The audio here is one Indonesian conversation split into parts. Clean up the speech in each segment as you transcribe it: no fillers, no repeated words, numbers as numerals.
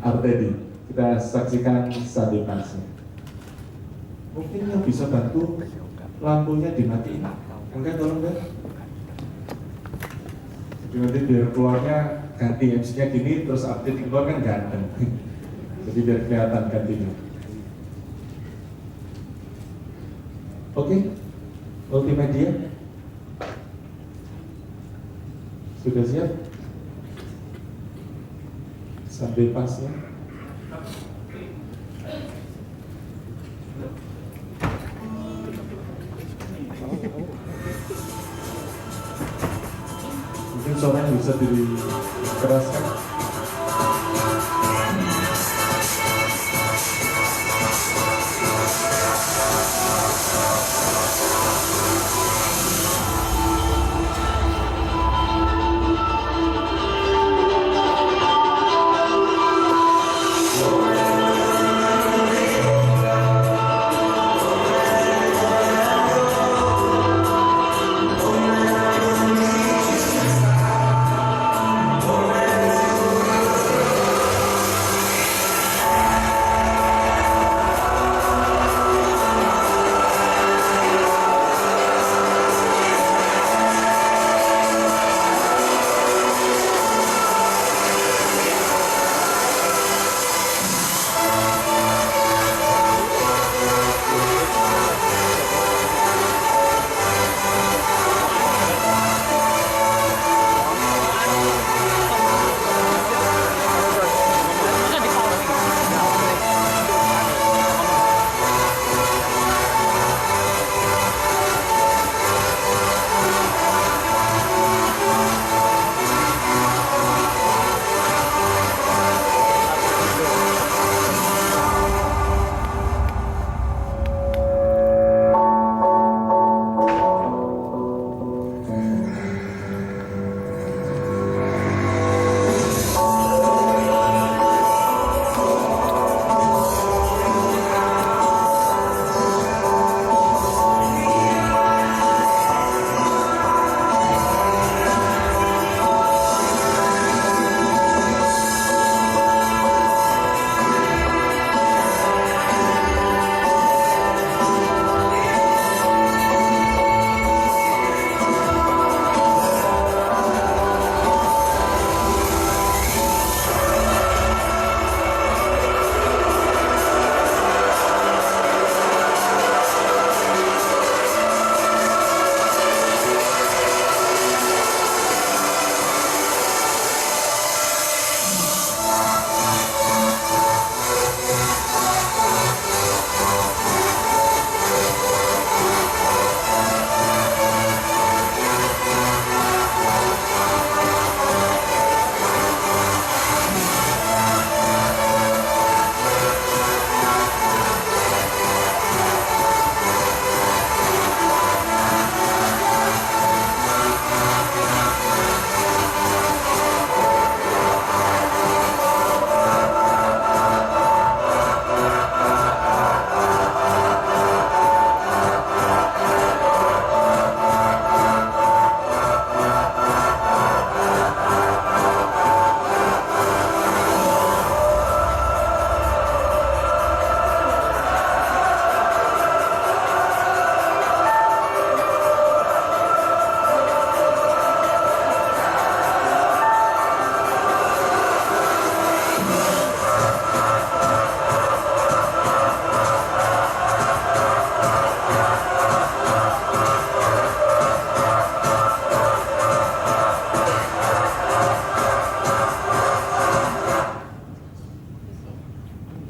Artedi. Kita saksikan Sandi Pasnya. Mungkin yang bisa bantu lampunya dimatiin. Enggak, tolong deh. Jadi nanti biar keluarnya ganti MC-nya gini, terus update di keluar kan ganteng. Jadi biar kelihatan gantinya. Oke, multimedia sudah siap? Sambil pasnya. Mungkin suaranya bisa dikeraskan.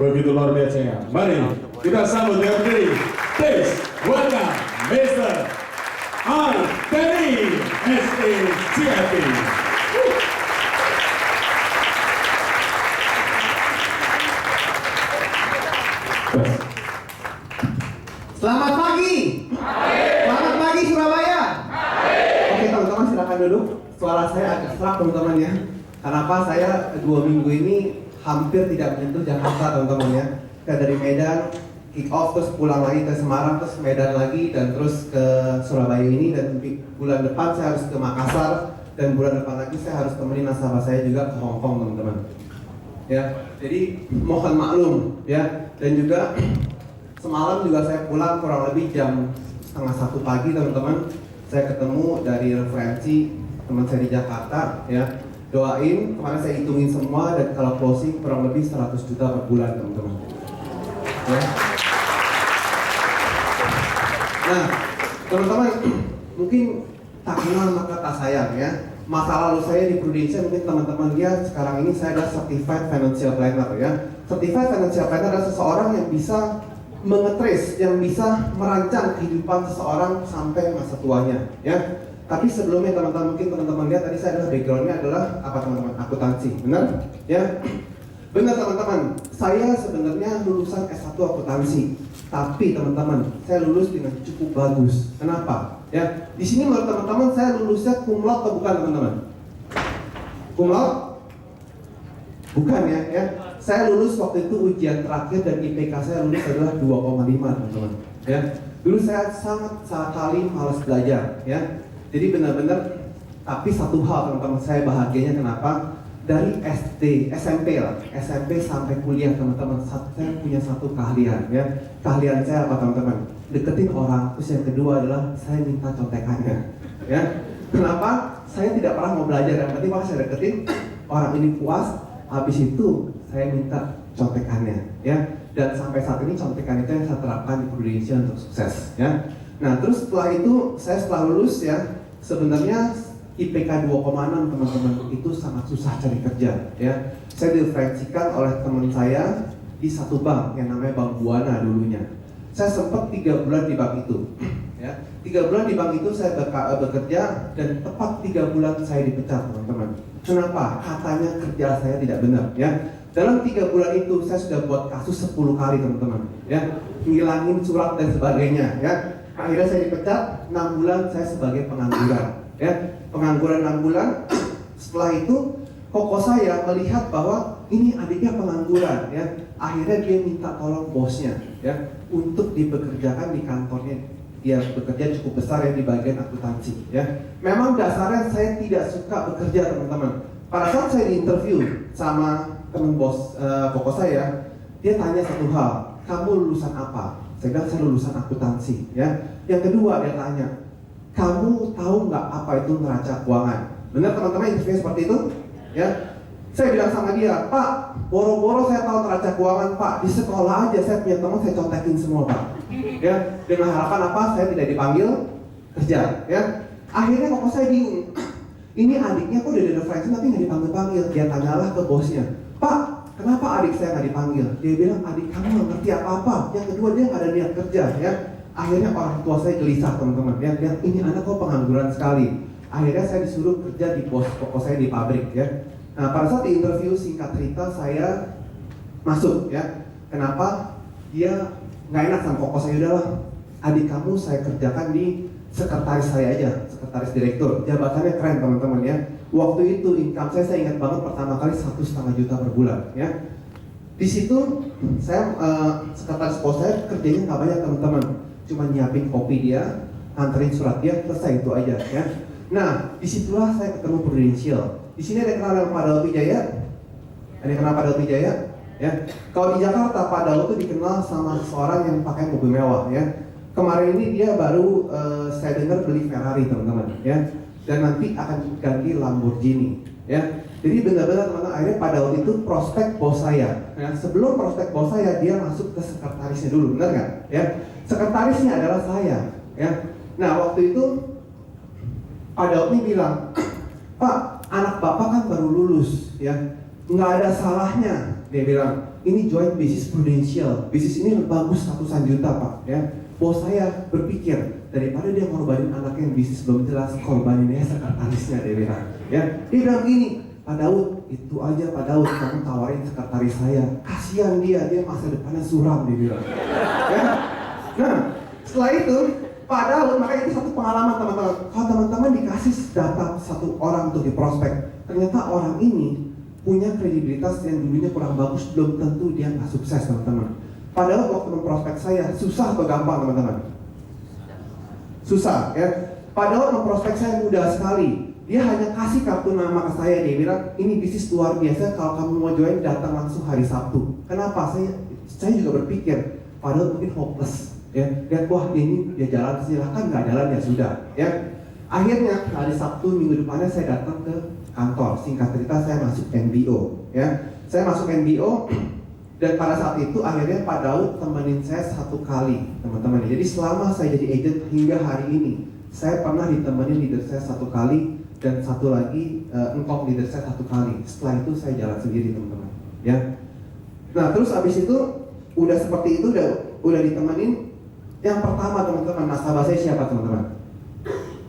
Begitu luar biasanya. Mari kita sambut dengan berdiri. Please welcome Mr. Artedi SECIP. Selamat pagi. Selamat pagi Surabaya. Oke teman-teman, silakan duduk. Suara saya agak serak teman-teman ya. Kenapa saya 2 minggu ini hampir tidak menyentuh Jakarta teman-teman ya. Kita dari Medan kick off, terus pulang lagi ke Semarang, terus Medan lagi, dan terus ke Surabaya ini. Dan bulan depan saya harus ke Makassar, dan bulan depan lagi saya harus temenin nasabah saya juga ke Hong Kong teman-teman. ya. Jadi mohon maklum ya. Dan juga semalam juga saya pulang kurang lebih jam 1:30 pagi teman-teman. Saya ketemu dari referensi teman saya di Jakarta ya. Doain, kemarin saya hitungin semua dan kalau closing kurang lebih 100 juta per bulan teman-teman. Ya. Nah, teman-teman mungkin tak kenal maka tak sayang ya. Masa lalu saya di Prudential mungkin teman-teman lihat sekarang ini saya adalah Certified Financial Planner ya. Certified Financial Planner adalah seseorang yang bisa mengetrace, yang bisa merancang kehidupan seseorang sampai masa tuanya ya. Tapi sebelumnya teman-teman mungkin teman-teman lihat tadi saya adalah backgroundnya adalah apa teman-teman? Akuntansi, benar? Ya, benar teman-teman. Saya sebenarnya lulusan S1 akuntansi, tapi teman-teman saya lulus dengan cukup bagus. Kenapa? Ya, di sini menurut teman-teman saya lulusnya cum laude atau bukan teman-teman? Cum laude? Bukan ya, ya. Saya lulus waktu itu ujian terakhir dan IPK saya lulus adalah 2,5 teman-teman. Ya, dulu saya sangat sekali malas belajar ya. Jadi benar-benar, tapi satu hal teman-teman saya bahagianya kenapa? Dari SD, SMP lah, SMP sampai kuliah teman-teman, saya punya satu keahlian ya. Keahlian saya apa teman-teman? Deketin orang. Terus yang kedua adalah saya minta contekannya ya. Kenapa? Saya tidak pernah mau belajar, yang penting pas saya deketin orang ini puas, habis itu saya minta contekannya ya. Dan sampai saat ini contekan itu yang saya terapkan di Prudential untuk sukses ya. Nah terus setelah itu, saya setelah lulus ya, sebenarnya IPK 2,6 teman-teman itu sangat susah cari kerja ya. Saya direferensikan oleh teman saya di satu bank yang namanya Bank Buana dulunya. Saya sempat 3 bulan di bank itu ya. 3 bulan di bank itu saya bekerja dan tepat 3 bulan saya dipecat teman-teman. Kenapa? Katanya kerja saya tidak benar ya. Dalam 3 bulan itu saya sudah buat kasus 10 kali teman-teman ya. Ngilangin surat dan sebagainya ya. Akhirnya saya dipecat, 6 bulan saya sebagai pengangguran ya. Pengangguran 6 bulan. Setelah itu koko saya melihat bahwa ini adiknya pengangguran ya. Akhirnya dia minta tolong bosnya ya untuk dipekerjakan di kantornya. Dia bekerja cukup besar ya di bagian akuntansi ya. Memang dasarnya saya tidak suka bekerja teman-teman. Pada saat saya diinterview sama teman bos koko saya, dia tanya satu hal, kamu lulusan apa? Saya bilang saya lulusan akuntansi ya. Yang kedua dia tanya, kamu tahu nggak apa itu neraca keuangan? Benar teman-teman interview seperti itu? Ya. Saya bilang sama dia, Pak, boro-boro saya tahu neraca keuangan Pak. Di sekolah aja saya punya teman saya contekin semua Pak. Ya. Dengan harapan apa? Saya tidak dipanggil kerja. Ya. Akhirnya kok saya bingung. Ini adiknya kok udah ada referensi tapi nggak dipanggil-panggil. Dia tanyalah ke bosnya, Pak, kenapa adik saya nggak dipanggil? Dia bilang adik kamu nggak ngerti apa-apa. Yang kedua dia nggak ada niat kerja ya. Akhirnya orang tua saya gelisah teman-teman. Dia bilang ini anak kok pengangguran sekali. Akhirnya saya disuruh kerja di pos saya di pabrik ya. Nah pada saat di interview singkat cerita saya masuk ya. Kenapa? Dia nggak enak sama koko saya, udahlah adik kamu saya kerjakan di sekretaris saya aja, sekretaris direktur. Jabatannya keren teman-teman ya. Waktu itu income saya ingat banget pertama kali 1,5 juta per bulan ya. Di situ saya sekretaris pos saya kerjanya nggak banyak teman-teman, cuma nyiapin kopi dia, anterin surat dia, selesai itu aja ya. Nah disitulah saya ketemu Prudential. Di sini ada yang kenal Pak Daud Wijaya? Ada yang kenal Pak Daud Wijaya? Ya. Kalau di Jakarta Pak Daud itu dikenal sama seorang yang pakai mobil mewah ya. Kemarin ini dia baru saya dengar beli Ferrari teman-teman ya. Dan nanti akan ganti Lamborghini ya. Jadi benar-benar teman-teman akhirnya Pak Daud itu prospek bos saya. Nah, sebelum prospek bos saya dia masuk ke sekretarisnya dulu, benar nggak? Ya. Sekretarisnya adalah saya ya. Nah waktu itu Pak Daud ini bilang, Pak, anak bapak kan baru lulus ya, nggak ada salahnya. Dia bilang, ini joint bisnis Prudential, bisnis ini bagus ratusan juta Pak ya. Bos saya berpikir daripada dia ngorbanin anaknya yang bisnis belum jelas, korbaninnya sekretarisnya, dia bilang ya. Dia bilang gini, Pak Daud, itu aja Pak Daud, kamu tawarin sekretaris saya, kasihan dia masa depannya suram, dia bilang ya. Nah setelah itu Pak Daud, makanya itu satu pengalaman teman-teman. Kalau teman-teman dikasih data satu orang untuk diprospek, ternyata orang ini punya kredibilitas yang dulunya kurang bagus, belum tentu dia nggak sukses teman-teman. Padahal waktu memprospek saya susah atau gampang teman-teman? Susah ya. Padahal memprospek saya mudah sekali. Dia hanya kasih kartu nama ke saya, dia bilang ini bisnis luar biasa, kalau kamu mau join datang langsung hari Sabtu. Kenapa? Saya juga berpikir, padahal mungkin hopeless, ya. Lihat wah ini dia jalan, silahkan nggak jalan ya sudah, ya. Akhirnya hari Sabtu minggu depannya saya datang ke kantor. Singkat cerita saya masuk MBO, ya. Saya masuk MBO dan pada saat itu akhirnya Pak Daud temenin saya 1 kali, teman-teman. Jadi selama saya jadi agent hingga hari ini, saya pernah ditemenin leader saya 1 kali. Dan satu lagi engkau leader saya 1 kali. Setelah itu saya jalan sendiri, teman-teman. Ya. Nah terus abis itu udah seperti itu udah ditemenin. Yang pertama teman-teman, nasabah saya siapa teman-teman?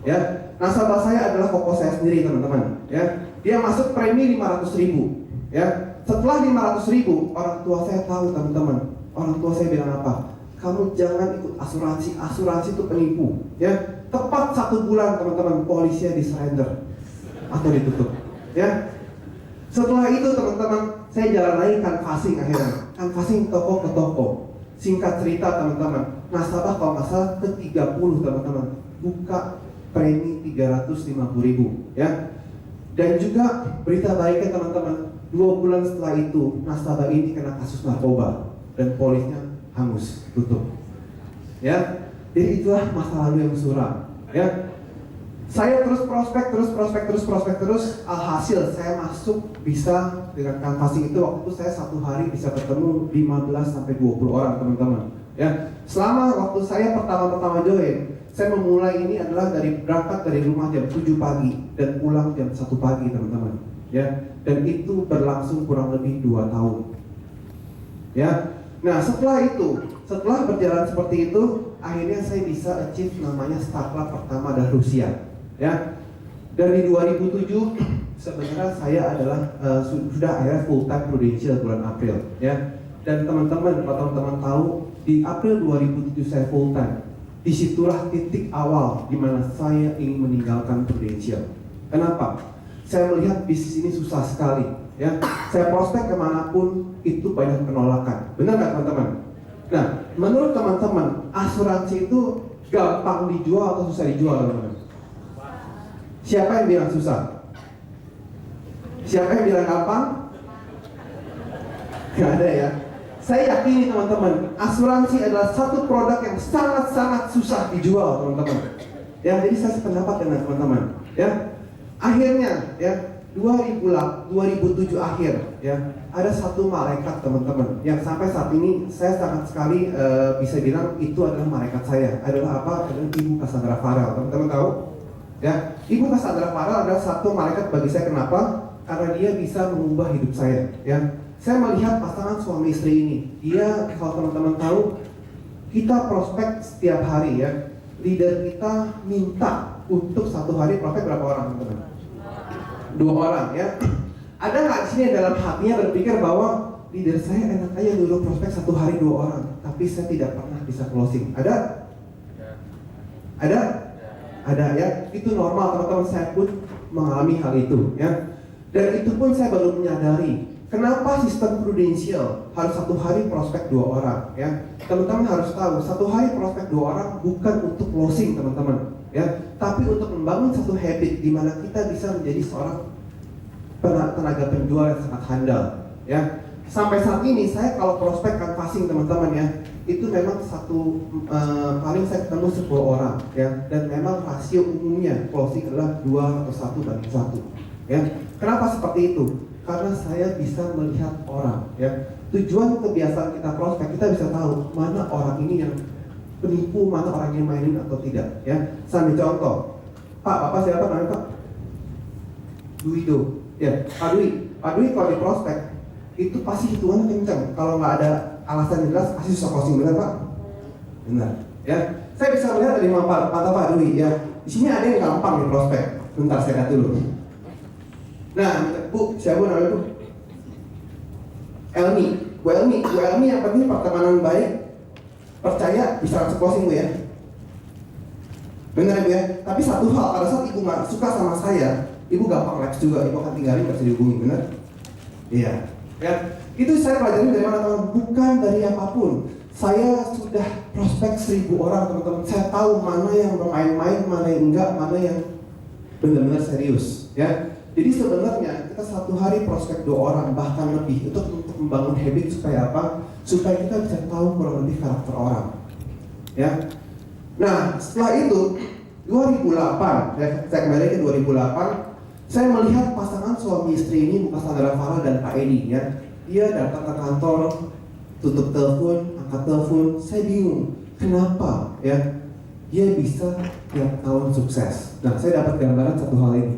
Ya, nasabah saya adalah koko saya sendiri teman-teman. Ya, dia masuk premi 500.000. Ya, setelah 500.000 orang tua saya tahu teman-teman. Orang tua saya bilang apa? Kamu jangan ikut asuransi. Asuransi itu penipu. Ya, tepat 1 bulan teman-teman polisinya disurrender atau ditutup, ya. Setelah itu teman-teman saya jalan lagi canvassing akhirnya, canvassing toko ke toko. Singkat cerita teman-teman, nasabah kalau nggak salah ke 30 teman-teman, buka premi 350.000, ya. Dan juga berita baiknya teman-teman, 2 bulan setelah itu nasabah ini kena kasus narkoba dan polisnya hangus, tutup, ya. Jadi itulah masa lalu yang suram, ya. Saya terus prospek, alhasil saya masuk bisa dengan canvassing itu. Waktu itu saya 1 hari bisa ketemu 15-20 orang teman-teman, ya. Selama waktu saya pertama join, saya memulai ini adalah berangkat dari rumah jam 7 pagi dan pulang jam 1 pagi teman-teman, ya. Dan itu berlangsung kurang lebih 2 tahun, ya. Nah setelah berjalan seperti itu, akhirnya saya bisa achieve namanya startup pertama dari Rusia, ya. Dari 2007 sebenarnya saya adalah sudah akhirnya full time Prudential bulan April, ya. Dan teman-teman, kalau teman-teman tahu di April 2007 saya full time. Disitulah titik awal di mana saya ingin meninggalkan Prudential. Kenapa? Saya melihat bisnis ini susah sekali, ya. Saya prospek kemanapun itu banyak penolakan. Benar nggak teman-teman? Nah, menurut teman-teman, asuransi itu gampang dijual atau susah dijual, teman-teman? Siapa yang bilang susah? Siapa yang bilang gampang? Gak ada, ya. Saya yakin teman-teman, asuransi adalah satu produk yang sangat-sangat susah dijual, teman-teman. Ya, jadi saya sependapat dengan teman-teman, ya. Akhirnya, ya, 2007 akhir, ya, ada satu malaikat teman-teman yang sampai saat ini saya sangat sekali bisa bilang itu adalah malaikat saya. Adalah apa? Adalah Ibu Cassandra Farrell. Teman-teman tahu? Ya, Ibu Cassandra Farrell adalah satu malaikat bagi saya. Kenapa? Karena dia bisa mengubah hidup saya, ya. Saya melihat pasangan suami istri ini. Dia, kalau teman-teman tahu, kita prospek setiap hari, ya. Leader kita minta untuk 1 hari prospek berapa orang, teman-teman? 2 orang, ya. Ada nggak di sini yang dalam hatinya berpikir bahwa leader saya enak aja dulu prospek 1 hari 2 orang, tapi saya tidak pernah bisa closing? Ada? Ada? Ada, ya. Itu normal, teman-teman. Saya pun mengalami hal itu, ya. Dan itu pun saya baru menyadari kenapa sistem Prudential harus 1 hari prospek 2 orang, ya. Teman-teman harus tahu 1 hari prospek 2 orang bukan untuk closing, teman-teman, ya, tapi untuk membangun satu habit di mana kita bisa menjadi seorang tenaga penjual yang sangat handal, ya. Sampai saat ini saya kalau prospek canvassing, teman-teman, ya, itu memang paling saya ketemu 10 orang, ya, dan memang rasio umumnya closing adalah 2 atau 1 banding 1, ya. Kenapa seperti itu? Karena saya bisa melihat orang, ya. Tujuan kebiasaan kita prospek, kita bisa tahu mana orang ini yang penipu, mana orang yang mainin atau tidak, ya. Sambil contoh, Pak, Bapak siapa namanya, Pak? Duido, ya. Pak Dwi kalau di prospek itu pasti hitungannya kencang. Kalau nggak ada alasan yang jelas, pasti susah closing, benar, Pak? Benar, ya. Saya bisa melihat dari mata Pak Dwi, ya. Di sini ada yang gampang di prospek. Bentar, saya lihat dulu. Nah, Bu, siapa namanya, Bu? Bu Elmi yang penting pertemanan baik, percaya bisa langsung closing, Bu, ya. Benar, Bu, ya. Tapi satu hal, pada saat Ibu nggak suka sama saya, Ibu gampang lapse juga, Ibu akan tinggalin, nggak bisa dihubungi, benar? Iya. Ya, itu saya pelajari dari mana, teman? Bukan dari apapun. Saya sudah prospek 1000 orang, teman-teman. Saya tahu mana yang bermain-main, mana yang enggak, mana yang benar-benar serius ya. Jadi sebenarnya kita satu hari prospek 2 orang bahkan lebih untuk membangun habit supaya apa? Supaya kita bisa tahu kurang lebih karakter orang ya. Nah setelah itu 2008 saya kembali ke 2008, saya melihat pasangan suami istri ini, bukan saudara Farah dan Pak Edi ya. Dia datang ke kantor, tutup telepon, angkat telepon, saya bingung kenapa ya dia bisa tiap tahun sukses. Nah saya dapat gambaran satu hal ini.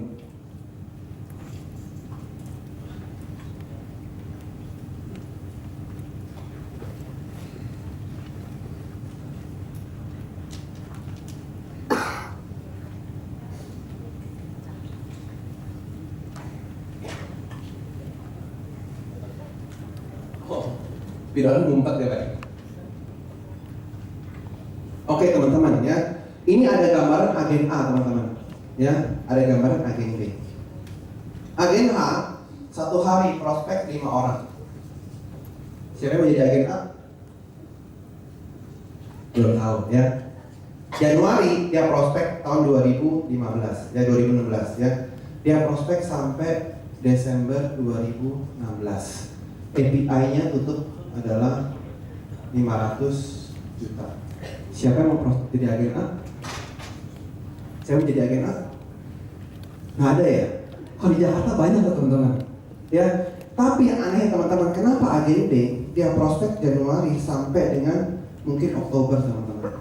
Bidoan ngumpet ya Pak. Oke teman-teman ya, ini ada gambaran agen A teman-teman ya, ada gambaran agen B. Agen A satu hari prospek 5 orang. Siapa yang menjadi agen A? Belum tahu ya. Januari dia prospek tahun 2015 ya, 2016 ya. Dia prospek sampai Desember 2016. KPI-nya tutup adalah 500 juta. Siapa yang mau jadi agen A? Saya mau jadi agen A? Nggak ada ya? Kalau di Jakarta banyak loh teman-teman ya. Tapi yang aneh teman-teman, kenapa agen B dia prospek Januari sampai dengan mungkin Oktober teman-teman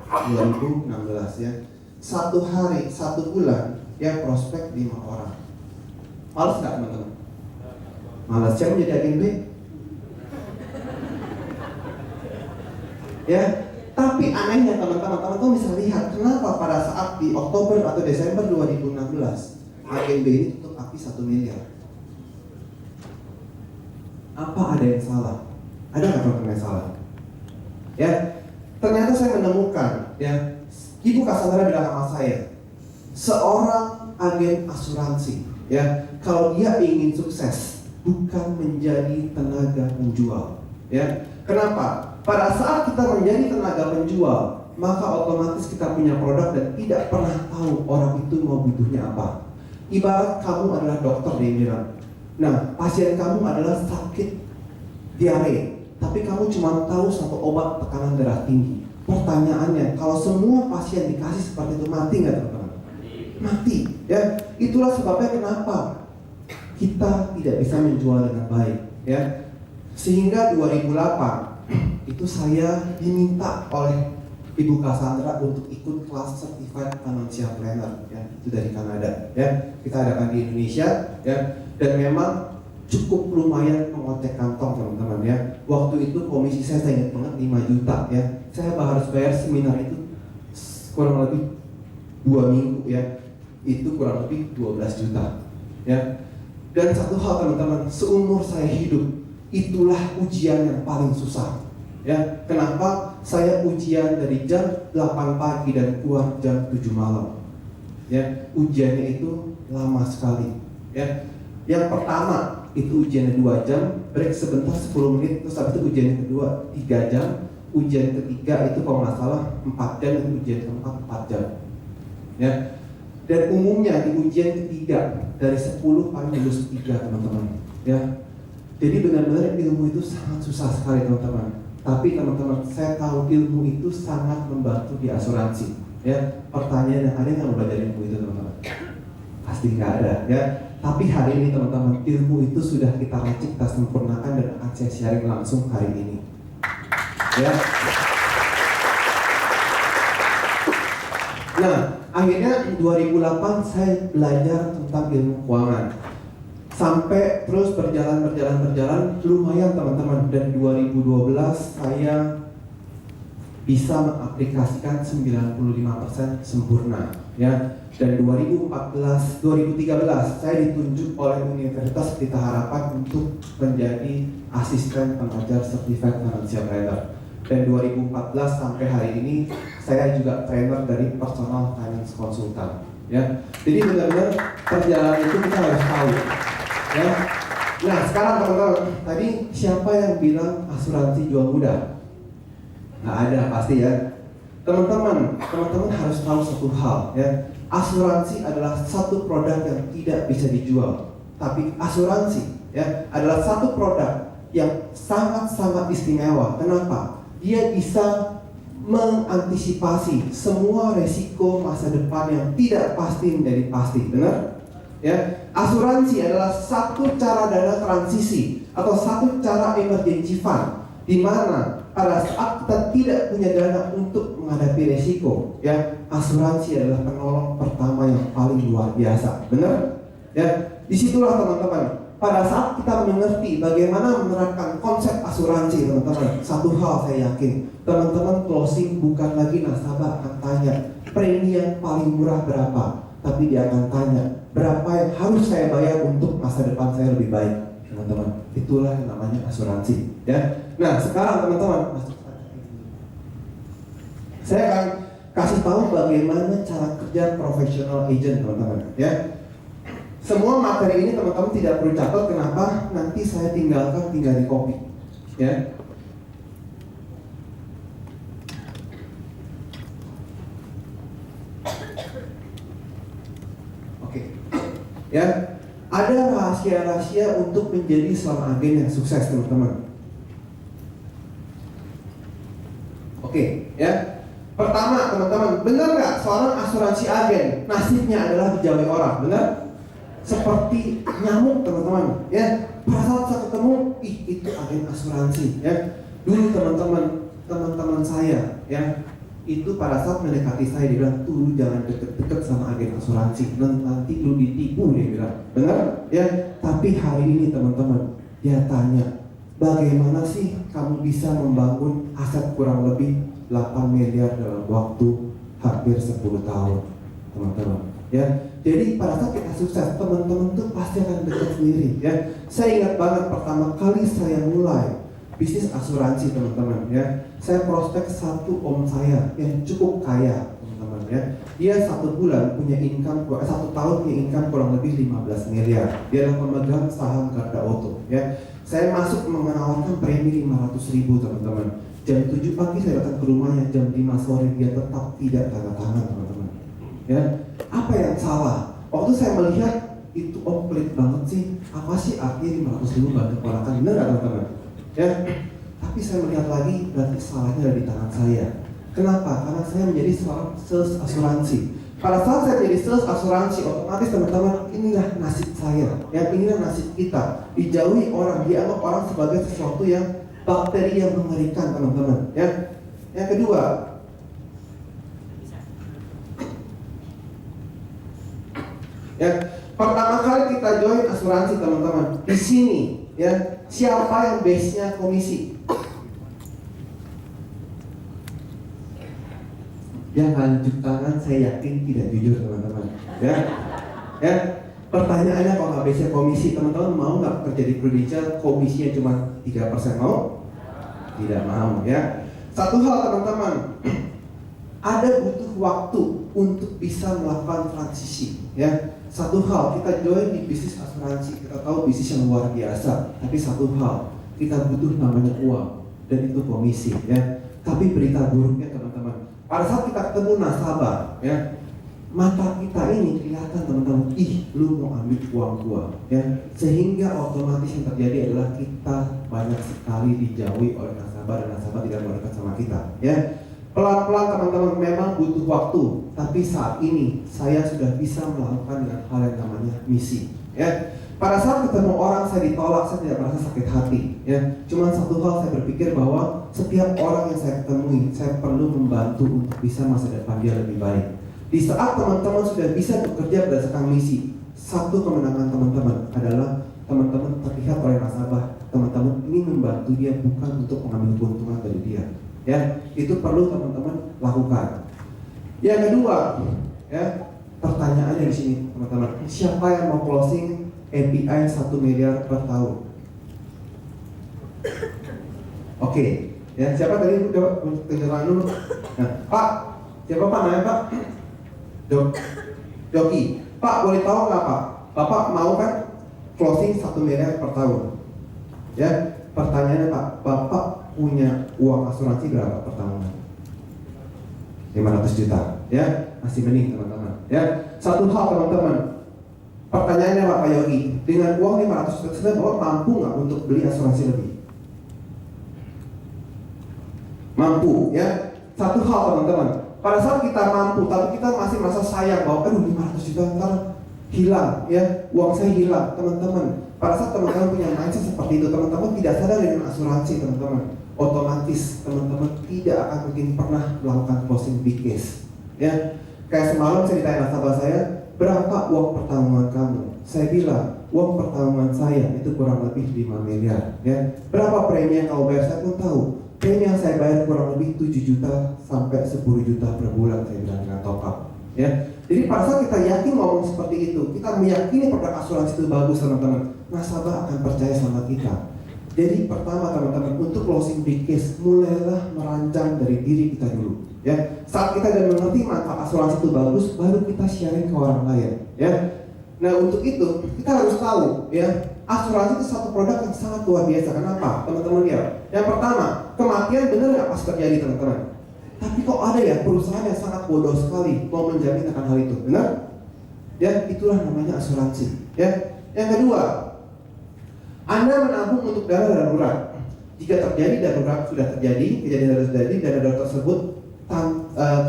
2016 ya. Satu hari, satu bulan dia prospek 5 orang. Males nggak teman-teman? Males. Siapa menjadi agen B? Ya, tapi anehnya teman-teman bisa lihat kenapa pada saat di Oktober atau Desember 2016 agen B ini tutup api 1 miliar. Apa ada yang salah? Ada nggak teman-teman yang salah? Ya, ternyata saya menemukan ya, Ibu Cassandra bilang sama saya, seorang agen asuransi ya, kalau dia ingin sukses bukan menjadi tenaga penjual ya. Kenapa? Pada saat kita menjadi tenaga penjual, maka otomatis kita punya produk dan tidak pernah tahu orang itu mau butuhnya apa. Ibarat kamu adalah dokter dia bilang, nah pasien kamu adalah sakit diare, tapi kamu cuma tahu satu obat tekanan darah tinggi. Pertanyaannya, kalau semua pasien dikasih seperti itu, mati nggak teman-teman? Mati ya. Itulah sebabnya kenapa kita tidak bisa menjual dengan baik ya. Sehingga 2008 itu saya diminta oleh Ibu Cassandra untuk ikut kelas Certified Financial Planner ya, itu dari Kanada ya. Kita adakan di Indonesia ya, dan memang cukup lumayan mengocek kantong teman-teman ya. Waktu itu komisi saya ingat banget 5 juta ya. Saya harus bayar seminar itu kurang lebih 2 minggu ya. Itu kurang lebih 12 juta ya. Dan satu hal teman-teman, seumur saya hidup itulah ujian yang paling susah. Ya, kenapa saya ujian dari jam 8 pagi dan keluar jam 7 malam? Ya, ujiannya itu lama sekali. Ya, yang pertama itu ujiannya 2 jam, break sebentar 10 menit, terus habis itu ujian yang kedua 3 jam, ujian ketiga itu kalau nggak salah 4 jam, dan ujian keempat 4 jam. Ya, dan umumnya di ujian ketiga dari 10 paling lulus 3 teman-teman. Ya, jadi benar-benar ilmu itu sangat susah sekali teman-teman. Tapi teman-teman, saya tahu ilmu itu sangat membantu di asuransi. Ya, pertanyaan yang ada yang belajar ilmu itu teman-teman? Pasti nggak ada. Ya, tapi hari ini teman-teman, ilmu itu sudah kita racik, kita sempurnakan dan akan saya sharing langsung hari ini. Ya. Nah, akhirnya 2008 saya belajar tentang ilmu keuangan. Sampai terus berjalan lumayan teman-teman, dan 2012 saya bisa mengaplikasikan 95% sempurna ya. Dan 2013 saya ditunjuk oleh Universitas Pelita Harapan untuk menjadi asisten pengajar Certified Financial Planner. Dan 2014 sampai hari ini saya juga trainer dari Personal Finance Consultant ya. Jadi benar-benar perjalanan itu kita harus tahu. Ya. Nah sekarang teman-teman, tadi siapa yang bilang asuransi jual mudah? Nggak ada pasti ya. Teman-teman harus tahu satu hal ya. asuransi adalah satu produk yang tidak bisa dijual. Tapi asuransi ya adalah satu produk yang sangat-sangat istimewa. Kenapa? Dia bisa mengantisipasi semua resiko masa depan yang tidak pasti menjadi pasti. Benar? Ya, asuransi adalah satu cara dana transisi atau satu cara emergency fund, di mana pada saat kita tidak punya dana untuk menghadapi resiko, ya, asuransi adalah penolong pertama yang paling luar biasa. Benar? Ya, disitulah teman-teman. Pada saat kita mengerti bagaimana menerapkan konsep asuransi, teman-teman, satu hal saya yakin, teman-teman closing bukan lagi nasabah akan tanya premi yang paling murah berapa, tapi dia akan tanya berapa yang harus saya bayar untuk masa depan saya lebih baik, teman-teman. Itulah yang namanya asuransi, ya. Nah, sekarang teman-teman, saya akan kasih tahu bagaimana cara kerja professional agent, teman-teman, ya. Semua materi ini teman-teman tidak perlu catat. Kenapa? Nanti saya tinggal di copy, ya. Oke, ya. Ada rahasia-rahasia untuk menjadi seorang agen yang sukses, teman-teman. Oke, ya. Pertama, teman-teman, benar nggak seorang asuransi agen nasibnya adalah dijauhi orang? Benar? Seperti nyamuk, teman-teman, ya. Pada saat saya ketemu, itu agen asuransi, ya. Dulu teman-teman saya, ya, itu pada saat mendekati saya, dia bilang, tuh jangan deket-deket sama agen asuransi, nanti lu ditipu, dia bilang. Benar? Ya. Tapi hari ini teman-teman, dia tanya, bagaimana sih kamu bisa membangun aset kurang lebih 8 miliar dalam waktu hampir 10 tahun, teman-teman, ya. Jadi pada saat kita sukses, teman-teman tuh pasti akan dekat sendiri, ya. Saya ingat banget pertama kali saya mulai bisnis asuransi, teman-teman, ya. Saya prospek satu om saya yang cukup kaya, teman-teman, ya. Dia satu tahun punya income kurang lebih 15 miliar. Dia adalah pemegang saham Garda Auto, ya. Saya masuk menawarkan premi 500.000, teman-teman. Jam 7 pagi saya datang ke rumahnya, jam 5 sore dia tetap tidak tanda tangan, teman-teman, ya. Apa yang salah? Waktu saya melihat itu pelit banget sih. Apa sih artinya 500.000 bantu keponakan? Benar nggak, teman-teman? Ya. Tapi saya melihat lagi, berarti salahnya ada di tangan saya. Kenapa? Karena saya menjadi seorang sales asuransi. Pada saat saya jadi sales asuransi, otomatis teman-teman, inilah nasib saya. Yang inilah nasib kita. Dijauhi orang, dianggap orang sebagai sesuatu yang bakteri yang mengerikan, teman-teman, ya. Yang kedua, ya, pertama kali kita join asuransi, teman-teman, di sini, ya, siapa yang base-nya komisi? Yang lanjut tangan saya yakin tidak jujur, teman-teman, ya. Ya, pertanyaannya kalau nggak base-nya komisi, teman-teman mau nggak kerja di Prudential komisinya cuma 3%? Mau? Tidak mau, ya. Satu hal, teman-teman, ada butuh waktu untuk bisa melakukan transisi, ya. Satu hal, kita join di bisnis asuransi, kita tahu bisnis yang luar biasa. Tapi satu hal, kita butuh namanya uang, dan itu komisi, ya. Tapi berita buruknya, teman-teman, pada saat kita ketemu nasabah, ya, mata kita ini kelihatan, teman-teman, lu mau ambil uang gua, ya. Sehingga otomatis yang terjadi adalah kita banyak sekali dijauhi oleh nasabah, dan nasabah tidak mau dekat sama kita, ya. Pelan-pelan, teman-teman, memang butuh waktu. Tapi saat ini saya sudah bisa melakukan dengan hal yang namanya misi, ya. Pada saat ketemu orang saya ditolak, saya tidak merasa sakit hati, ya. Cuma satu hal, saya berpikir bahwa setiap orang yang saya ketemui, saya perlu membantu untuk bisa masa depan dia lebih baik. Di saat teman-teman sudah bisa bekerja berdasarkan misi, satu kemenangan teman-teman adalah teman-teman terlihat oleh nasabah, teman-teman ini membantu dia bukan untuk mengambil keuntungan dari dia, ya. Itu perlu teman-teman lakukan. Yang kedua, ya, pertanyaannya di sini, teman-teman, siapa yang mau closing API 1 miliar per tahun? Oke, ya, siapa tadi? Coba tunjukkan dulu. Nah, Pak, siapa Pak namanya, Pak? Joki. Pak, boleh tahu nggak, Pak? Bapak mau kan closing 1 miliar per tahun? Ya, pertanyaannya, Pak, Bapak punya uang asuransi berapa per tahun? 500 juta, ya masih mending teman-teman. Ya, satu hal teman-teman, pertanyaannya Pak Yogi, dengan uang 500 juta sebenarnya Bapak mampu nggak untuk beli asuransi lebih? Mampu, ya. Satu hal teman-teman, pada saat kita mampu, tapi kita masih merasa sayang bahwa aduh 500 juta ntar hilang, ya uang saya hilang, teman-teman. Pada saat teman-teman punya mindset seperti itu, teman-teman tidak sadar dengan asuransi, teman-teman, otomatis teman-teman tidak akan mungkin pernah melakukan closing big case. Ya, kayak semalam saya ditanya nasabah saya, berapa uang pertanggungan kamu? Saya bilang, uang pertanggungan saya itu kurang lebih 5 miliar. Ya, berapa premi yang kamu bayar? Saya pun tahu. Premi yang saya bayar kurang lebih 7 juta sampai 10 juta per bulan, saya bilang dengan top up. Ya, jadi pada saat kita yakin ngomong seperti itu, kita meyakini produk asuransi itu bagus, teman-teman, nasabah akan percaya sama kita. Jadi pertama teman-teman, untuk closing big case, mulailah merancang dari diri kita dulu. Ya, saat kita sudah mengerti manfaat asuransi itu bagus, baru kita sharing ke orang lain. Ya, nah untuk itu kita harus tahu, ya, asuransi itu satu produk yang sangat luar biasa. Kenapa? Teman-teman lihat. Yang pertama, kematian benar nggak pas terjadi, teman-teman? Tapi kok ada ya perusahaan yang sangat bodoh sekali mau menjamin akan hal itu, benar? Ya, itulah namanya asuransi. Ya, yang kedua, Anda menabung untuk dana darurat. Jika terjadi darurat, sudah terjadi, kejadian darurat terjadi, dana darurat tersebut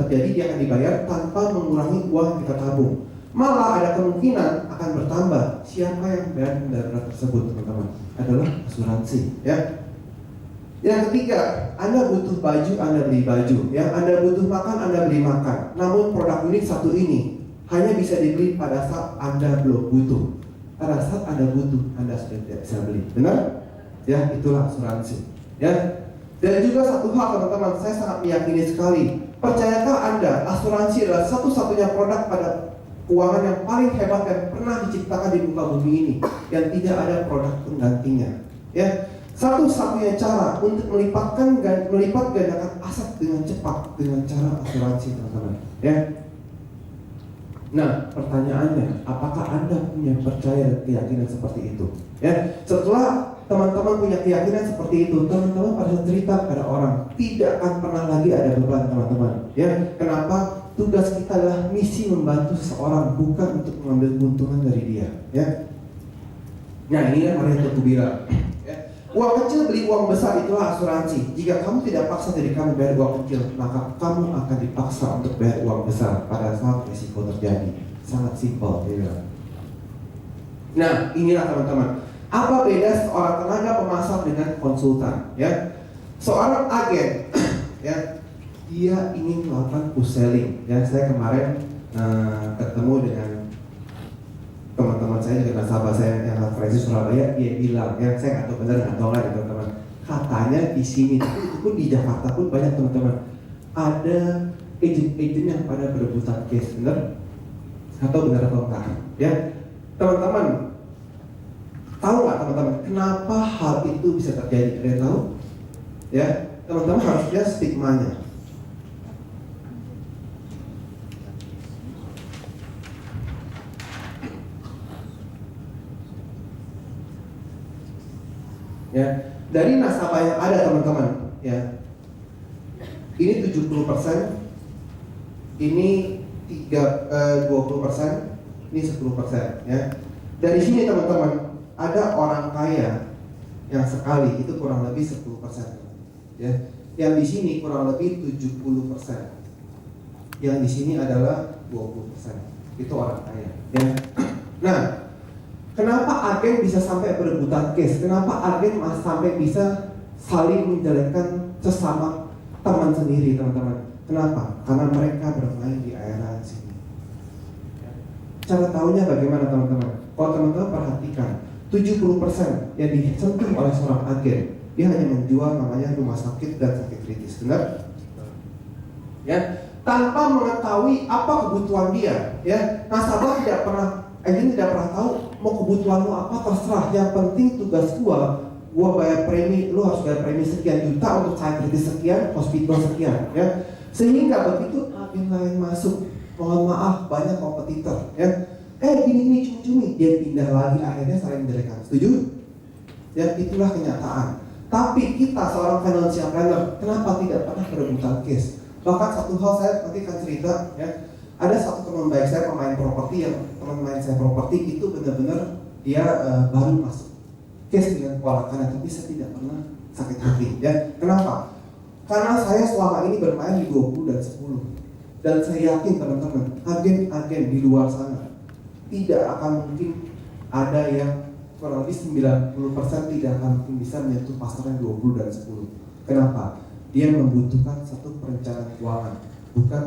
terjadi, dia akan dibayar tanpa mengurangi uang yang kita tabung. Malah ada kemungkinan akan bertambah. Siapa yang bayar darurat tersebut, teman-teman? Adalah asuransi. Ya. Yang ketiga, Anda butuh baju, Anda beli baju. Ya, Anda butuh makan, Anda beli makan. Namun produk unik satu ini hanya bisa dibeli pada saat Anda belum butuh. Pada saat Anda butuh, Anda sudah tidak bisa beli. Benar? Ya, itulah asuransi. Ya. Dan juga satu hal teman-teman, saya sangat meyakini sekali. Percayakah Anda asuransi adalah satu-satunya produk pada keuangan yang paling hebat yang pernah diciptakan di muka bumi ini, yang tidak ada produk penggantinya. Ya. Satu-satunya cara untuk melipat gandakan aset dengan cepat dengan cara asuransi, teman-teman. Ya. Nah, pertanyaannya, apakah Anda punya percaya dan keyakinan seperti itu? Ya, setelah teman-teman punya keyakinan seperti itu, teman-teman pada cerita pada orang, tidak akan pernah lagi ada beban, teman-teman. Ya, kenapa? Tugas kita adalah misi membantu seseorang, bukan untuk mengambil keuntungan dari dia. Ya. Nah, ini yang Maria Kubira. Uang kecil beli uang besar, itulah asuransi. Jika kamu tidak paksa diri kamu bayar uang kecil, maka kamu akan dipaksa untuk bayar uang besar pada saat risiko terjadi. Sangat simpel, ya. Nah, inilah teman-teman. Apa beda seorang tenaga pemasar dengan konsultan? Ya, seorang agen, ya, dia ingin melakukan push selling. Ya, saya kemarin ketemu dengan teman-teman saya, juga nasabah saya yang referensi Surabaya, dia bilang, ya saya nggak tahu benar atau nggak, teman-teman, katanya di sini, tapi itu pun di Jakarta pun banyak, teman-teman, ada agent-agent yang pada berebutan case, benar atau enggak? Ya, teman-teman, tahu nggak teman-teman kenapa hal itu bisa terjadi? Ada yang tahu? Ya, teman-teman harus lihat stigmanya. Ya, dari nasabah yang ada, teman-teman, ya, ini 70%, ini 20%, ini 10%. Ya, dari sini teman-teman ada orang kaya yang sekali itu kurang lebih 10%. Ya, yang di sini kurang lebih 70%. Yang di sini adalah 20%. Itu orang kaya. Ya, nah. Kenapa agen bisa sampai berebutan case? Kenapa agen sampai bisa saling menjelekkan sesama teman sendiri, teman-teman? Kenapa? Karena mereka bermain di area sini. Cara tahunya bagaimana, teman-teman? Kalau teman-teman perhatikan, 70% yang disentuh oleh seorang agen, dia hanya menjual namanya rumah sakit dan sakit kritis, benar? Ya, tanpa mengetahui apa kebutuhan dia, ya, nasabah tidak pernah, agen tidak pernah tahu mau kebutuhanmu apa, terserah. Yang penting tugas gua bayar premi, lu harus bayar premi sekian juta untuk sakit kritis sekian, hospital sekian, ya. Sehingga begitu agen lain masuk, mohon maaf banyak kompetitor, ya. Gini cumi-cumi, dia pindah lagi, akhirnya saling menjelekan. Setuju? Ya, itulah kenyataan. Tapi kita seorang financial planner, kenapa tidak pernah berebutan case? Bahkan satu hal saya nanti akan cerita ya, ada satu teman baik saya pemain properti, yang teman main saya properti itu benar-benar dia baru masuk case dengan pola-pola, tapi saya tidak pernah sakit hati ya. Kenapa? Karena saya selama ini bermain di 20 dan 10, dan saya yakin teman-teman, agen-agen di luar sana tidak akan mungkin ada yang kurang lebih 90% tidak akan mungkin bisa menyentuh pasar yang 20 dan 10. Kenapa? Dia membutuhkan satu perencanaan keuangan, bukan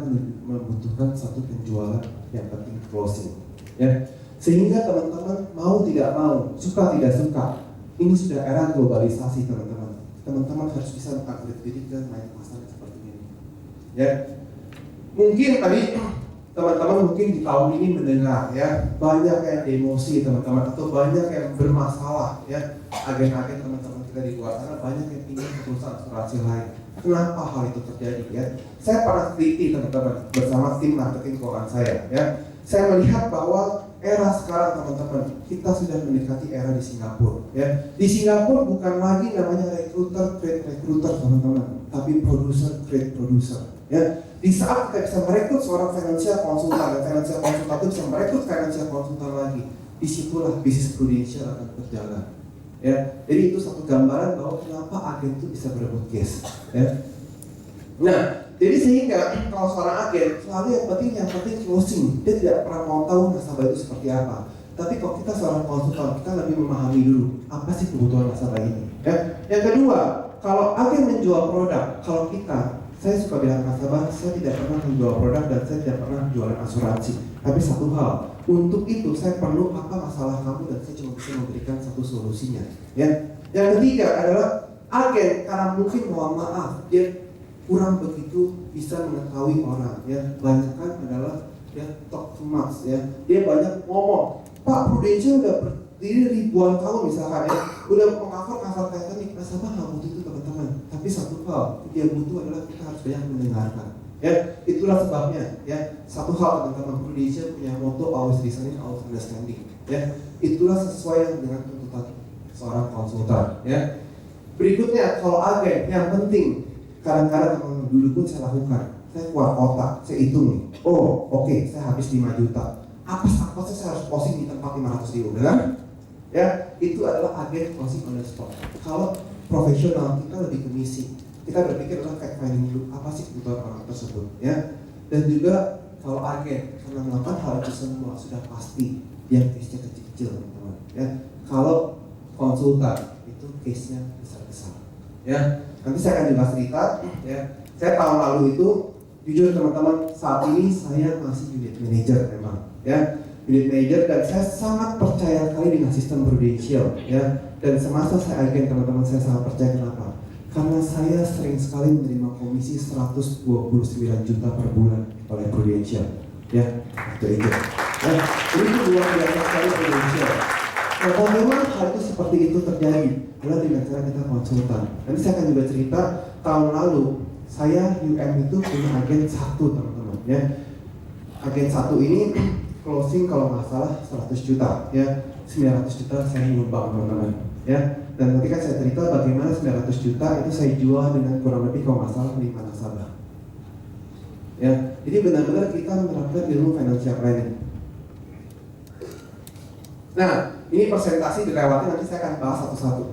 membutuhkan satu penjualan, yang penting closing ya. Sehingga teman-teman mau tidak mau, suka tidak suka, ini sudah era globalisasi teman-teman. Teman-teman harus bisa mengupgrade diri ke main pasar seperti ini ya. Mungkin tadi teman-teman mungkin di tahun ini mendengar ya, banyak yang demosi teman-teman, atau banyak yang bermasalah ya. Agen-agen teman-teman kita di luar sana banyak yang ingin perusahaan asuransi lain. Kenapa hal itu terjadi ya? Saya pernah teliti teman-teman bersama tim marketing keuangan saya ya. Saya melihat bahwa era sekarang teman-teman, kita sudah mendekati era di Singapura ya. Di Singapura bukan lagi namanya recruiter create recruiter teman-teman, tapi producer create producer ya. Di saat kita bisa merekrut seorang financial konsultan, dan financial konsultan itu bisa merekrut financial konsultan lagi, disitulah bisnis Prudential akan berjalan ya. Jadi itu satu gambaran bahwa kenapa agen itu bisa berebut case ya. Nah, jadi sehingga kalau seorang agen selalu yang penting closing, dia tidak pernah mau tahu nasabah itu seperti apa. Tapi kalau kita seorang konsultan, kita lebih memahami dulu apa sih kebutuhan nasabah ini ya. Yang kedua, kalau agen menjual produk, kalau saya suka bilang nasabah, saya tidak pernah menjual produk dan saya tidak pernah jualan asuransi. Tapi satu hal, untuk itu saya perlu apa masalah kamu, dan saya cuma bisa memberikan satu solusinya ya. Yang ketiga adalah agen, karena mungkin mohon maaf dia kurang begitu bisa mengetahui orang ya. Banyak kan adalah ya talk too much ya. Dia banyak ngomong, Pak Prudential udah berdiri ribuan tahun misalkan ya, udah mengcover Titanic. Nasabah nggak butuh itu teman-teman. Tapi satu hal dia butuh adalah kita harus banyak mendengarkan ya. Itulah sebabnya ya, satu hal teman-teman, Prudential punya motto always listening, always understanding ya. Itulah sesuai dengan tuntutan seorang konsultan ya. Berikutnya, kalau agen yang penting, kadang-kadang dulu pun saya lakukan, saya keluar kota, saya hitung nih, oh oke, saya habis 5 juta, apa saya harus closing di tempat 500.000 benar? Ya, itu adalah agen closing on the spot. Kalau profesional, kita lebih ke misi, kita berpikir adalah fact finding dulu, apa sih kebutuhan orang tersebut ya. Dan juga kalau agen, karena melakukan hal itu semua sudah pasti yang case-nya kecil-kecil teman-teman ya. Kalau konsultan, itu case-nya besar-besar ya. Nanti saya akan juga cerita ya. Saya tahun lalu itu jujur teman-teman, saat ini saya masih unit manager memang ya, unit manager, dan saya sangat percaya sekali dengan sistem Prudential ya. Dan semasa saya agen teman-teman, saya sangat percaya. Kenapa? Karena saya sering sekali menerima komisi 129 juta per bulan oleh Prudential ya, waktu itu ya. Jadi itu luar biasa sekali Prudential. Nah, bagaimana hal itu seperti itu terjadi adalah dengan cara kita konsultan. Nanti saya akan juga cerita, tahun lalu saya UM itu punya agen 1 teman-teman ya. Agen 1 ini closing kalau nggak salah 100 juta ya, 900 juta saya nyumbang teman-teman ya. Dan nanti kan saya cerita bagaimana 900 juta itu saya jual dengan kurang lebih kalau nggak salah 5 nasabah ya. Jadi benar-benar kita menerapkan ilmu financial planning. Nah, ini presentasi dilewati, nanti saya akan bahas satu-satu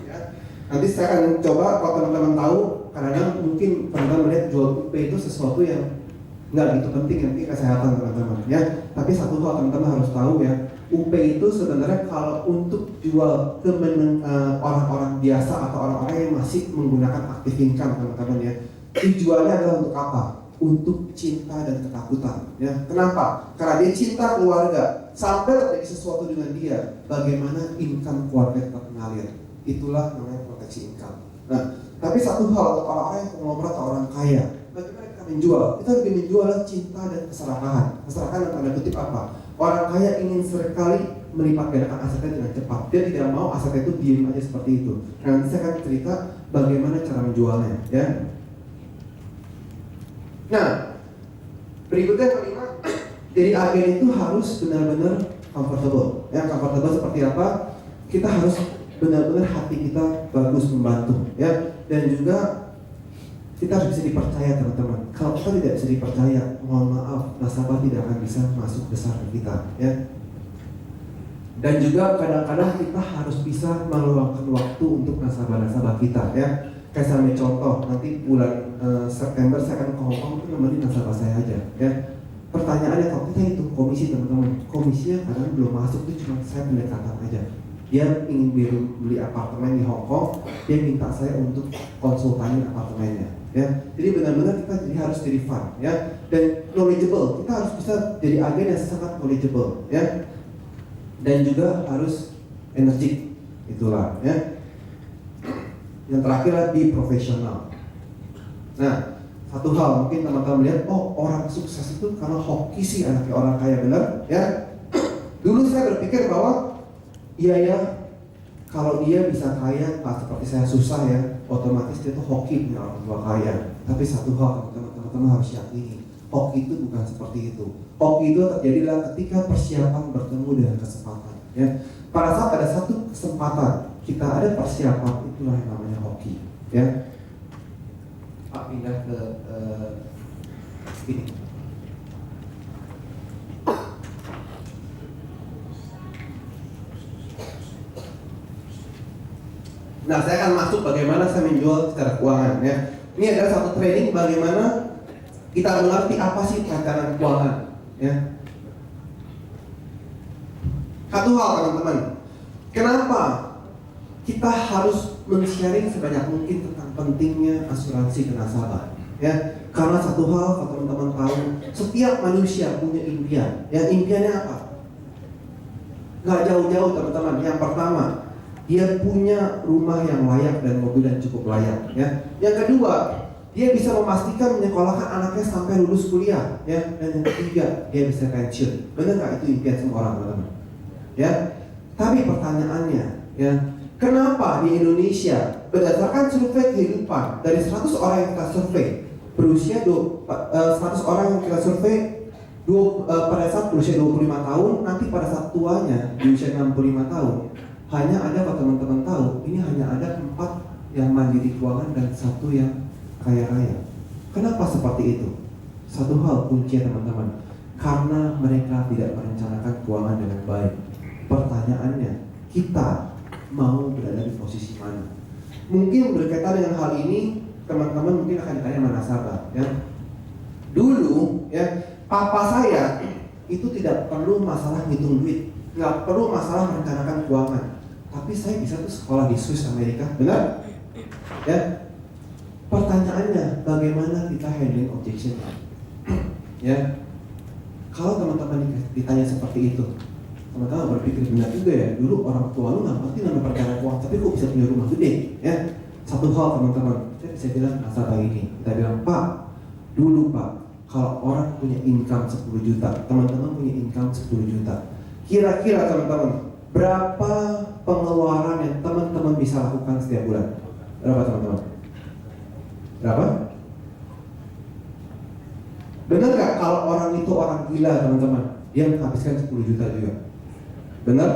ya. Nanti saya akan coba, kalau teman-teman tahu, kadang-kadang mungkin teman-teman melihat jual UP itu sesuatu yang nggak gitu penting nanti kesehatan teman-teman ya. Tapi satu hal teman-teman harus tahu ya, UP itu sebenarnya kalau untuk jual ke orang-orang biasa atau orang-orang yang masih menggunakan active income teman-teman ya, tujuannya adalah untuk apa? Untuk cinta dan ketakutan ya. Kenapa? Karena dia cinta keluarga, sampai terjadi sesuatu dengan dia, bagaimana income keluarga tetap mengalir. Itulah namanya proteksi income. Nah, tapi satu hal untuk orang-orang yang konglomerat atau orang kaya, bagaimana kita menjual? Kita lebih menjual cinta dan keserakahan. Keserakahan dalam tanda kutip apa? Orang kaya ingin sekali melipat gandakan asetnya dengan cepat. Dia tidak mau asetnya itu diem aja seperti itu. Nanti saya akan cerita bagaimana cara menjualnya ya. Nah, berikutnya kelima, jadi agen itu harus benar-benar comfortable ya. Comfortable seperti apa? Kita harus benar-benar hati kita bagus membantu ya. Dan juga kita harus bisa dipercaya teman-teman. Kalau kita tidak bisa dipercaya, mohon maaf, nasabah tidak akan bisa masuk besar ke kita, ya. Dan juga kadang-kadang kita harus bisa meluangkan waktu untuk nasabah-nasabah kita, ya. Kayak saya ambil contoh, nanti bulan September saya akan ke Hong Kong, itu nemenin nasabah saya aja, ya. Pertanyaannya, kalau kita hitung komisi teman-teman, komisinya kadang belum masuk, itu cuma saya pendekatan aja. Dia ingin beli apartemen di Hong Kong, dia minta saya untuk konsultasi apartemennya, ya. Jadi benar-benar kita jadi harus jadi fun, ya. Dan knowledgeable, kita harus bisa jadi agen yang sangat knowledgeable, ya. Dan juga harus energik, itulah, ya. Yang terakhir adalah be profesional. Nah, satu hal mungkin teman-teman lihat, oh orang sukses itu karena hoki sih anaknya orang kaya, benar, ya. Dulu saya berpikir bahwa iya ya, kalau dia bisa kaya, nggak seperti saya susah ya, otomatis dia tuh hoki punya orang tua kaya. Tapi satu hal teman-teman harus yakini, hoki itu bukan seperti itu. Hoki itu terjadilah ketika persiapan bertemu dengan kesempatan, ya. Pada saat ada satu kesempatan, kita ada persiapan, itulah yang namanya hoki, ya. Pak pindah ke ini. Nah, saya akan masuk bagaimana saya menjual secara keuangan, ya. Ini adalah satu training bagaimana kita mengerti apa sih perencanaan keuangan, ya. Satu hal teman-teman, kenapa kita harus men-sharing sebanyak mungkin tentang pentingnya asuransi ke nasabah, ya. Karena satu hal kalau teman-teman tahu, setiap manusia punya impian, ya. Impiannya apa? Gak jauh-jauh teman-teman. Yang pertama, dia punya rumah yang layak dan mobil yang cukup layak, ya. Yang kedua, dia bisa memastikan menyekolahkan anaknya sampai lulus kuliah, ya. Dan yang ketiga, dia bisa pensiun. Benar nggak itu impian semua orang, teman-teman? Ya. Tapi pertanyaannya, ya, kenapa di Indonesia berdasarkan survei kehidupan dari 100 orang yang kita survei berusia 100 orang yang kita survei pada saat berusia 25 tahun, nanti pada saat tuanya di usia 65 tahun, hanya ada, kalau teman-teman tahu, ini hanya ada 4 yang mandiri keuangan dan 1 yang kaya raya. Kenapa seperti itu? Satu hal kunci, teman-teman, karena mereka tidak merencanakan keuangan dengan baik. Pertanyaannya, kita mau berada di posisi mana? Mungkin berkaitan dengan hal ini, teman-teman mungkin akan ditanya sama nasabah, ya. Dulu, ya, papa saya itu tidak perlu masalah ngitung duit, nggak perlu masalah merencanakan keuangan. Tapi saya bisa tuh sekolah di Swiss Amerika, benar? Ya. Pertanyaannya, bagaimana kita handling objection? Ya. Kalau teman-teman ditanya seperti itu, teman-teman berpikir benar juga ya. Dulu orang tua lu nggak ngerti namanya perencanaan keuangan, tapi kok bisa punya rumah gede? Ya. Satu hal teman-teman, saya bisa bilang nasabah ini, kita bilang, Pak, dulu Pak, kalau orang punya income 10 juta, teman-teman punya income 10 juta. Kira-kira teman-teman, berapa pengeluaran yang teman-teman bisa lakukan setiap bulan? Berapa teman-teman? Berapa? Benar nggak kalau orang itu orang gila teman-teman? Dia menghabiskan 10 juta juga. Benar?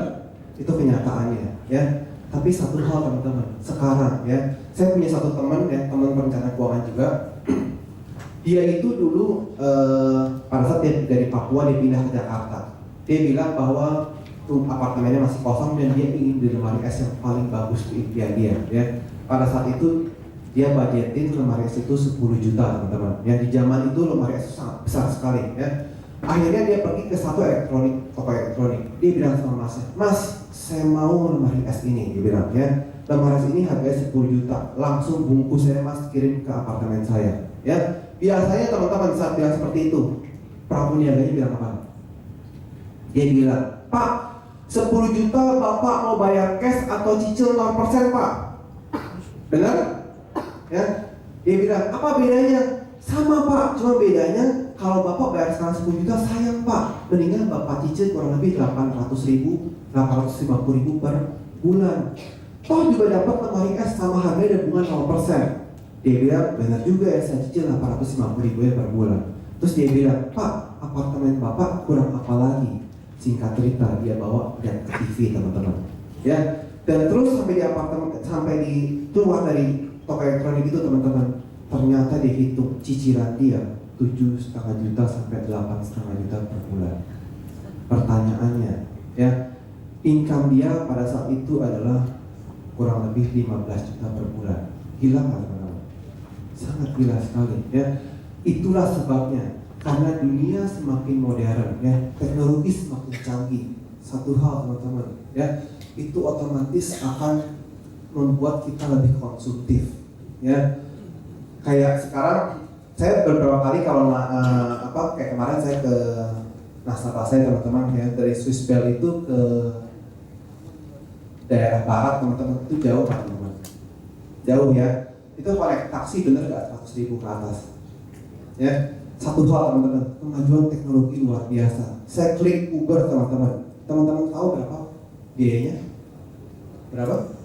Itu kenyataannya, ya. Tapi satu hal teman-teman, sekarang ya, saya punya satu teman ya, teman perencana keuangan juga. Dia itu dulu pada saat dia dari Papua dia pindah ke Jakarta. Dia bilang bahwa apartemennya masih kosong dan dia ingin di lemari es yang paling bagus di impian dia, ya. Pada saat itu dia budgetin lemari es itu 10 juta teman-teman. Ya, di zaman itu lemari es sangat besar sekali, ya. Akhirnya dia pergi ke satu toko elektronik. Dia bilang sama masnya, Mas, saya mau lemari es ini. Dia bilang, ya, lemari es ini harganya 10 juta. Langsung bungkus saya Mas, kirim ke apartemen saya. Ya, biasanya teman-teman saat bilang seperti itu, pramuniaganya bilang apa? Dia bilang, Pak, 10 juta Bapak mau bayar cash atau cicil 0% Pak? Benar? Ya, dia bilang, apa bedanya? Sama Pak, cuma bedanya kalau Bapak bayar sekarang 10 juta sayang Pak, mendingan Bapak cicil kurang lebih 800.000, 850.000 per bulan. Toh juga dapat lemari es sama harga dan bunga 0%. Dia bilang, benar juga ya, saya cicil 850.000 ya per bulan. Terus dia bilang, Pak, apartemen Bapak kurang apa lagi? Singkat cerita, dia bawa dan ke TV teman-teman. Ya, dan terus sampai di apartemen, sampai di keluar dari toko elektronik itu teman-teman, ternyata dihitung cicilan dia 7,5 juta sampai 8,5 juta per bulan. Pertanyaannya, ya, income dia pada saat itu adalah kurang lebih 15 juta per bulan. Gila nggak teman-teman? Sangat gila sekali, ya. Itulah sebabnya, karena dunia semakin modern, ya, teknologi semakin canggih. Satu hal teman-teman, ya, itu otomatis akan membuat kita lebih konsumtif, ya. Kayak sekarang saya beberapa kali kalau kayak kemarin saya ke nasabah saya teman-teman, ya, dari Swiss Bell itu ke daerah barat teman-teman, itu jauh kan teman-teman, jauh ya. Itu naik taksi bener nggak 100.000 ke atas, ya. Satu hal teman-teman, kemajuan teknologi luar biasa. Saya klik Uber teman-teman, teman-teman tahu berapa biayanya? Berapa?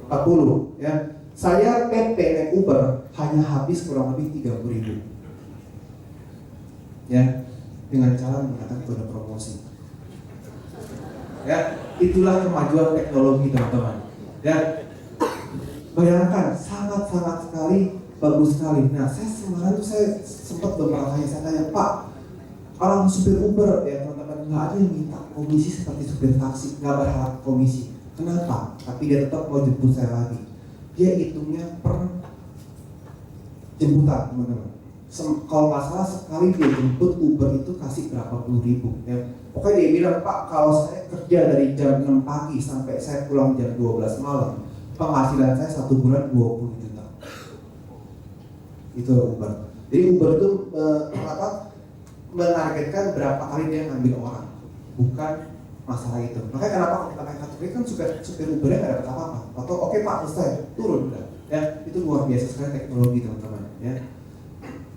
40, ya. Saya PP naik Uber hanya habis kurang lebih 30.000, ya, dengan cara menggunakan kode promosi. Ya, itulah kemajuan teknologi teman-teman. Ya, bayangkan sangat-sangat sekali bagus sekali. Nah, saya sempat beberapa kali saya tanya, Pak, orang supir Uber ya teman-teman nggak ada yang minta komisi seperti supir taksi, nggak berharap komisi. Kenapa? Tapi dia tetap mau jemput saya lagi. Dia hitungnya per jemputan teman-teman. Kalau nggak salah sekali dia jemput Uber itu kasih berapa puluh ribu, ya. Pokoknya dia bilang, Pak, kalau saya kerja dari jam 6 pagi sampai saya pulang jam 12 malam, penghasilan saya 1 bulan 20 juta. Itu Uber. Jadi Uber itu menargetkan berapa kali dia ngambil orang, bukan masalah itu. Makanya kenapa kalau kita naik kategori kan supir Ubernya nggak dapat apa-apa. Atau oke Pak, selesai, turun udah. Ya, itu luar biasa sekali teknologi teman-teman, ya.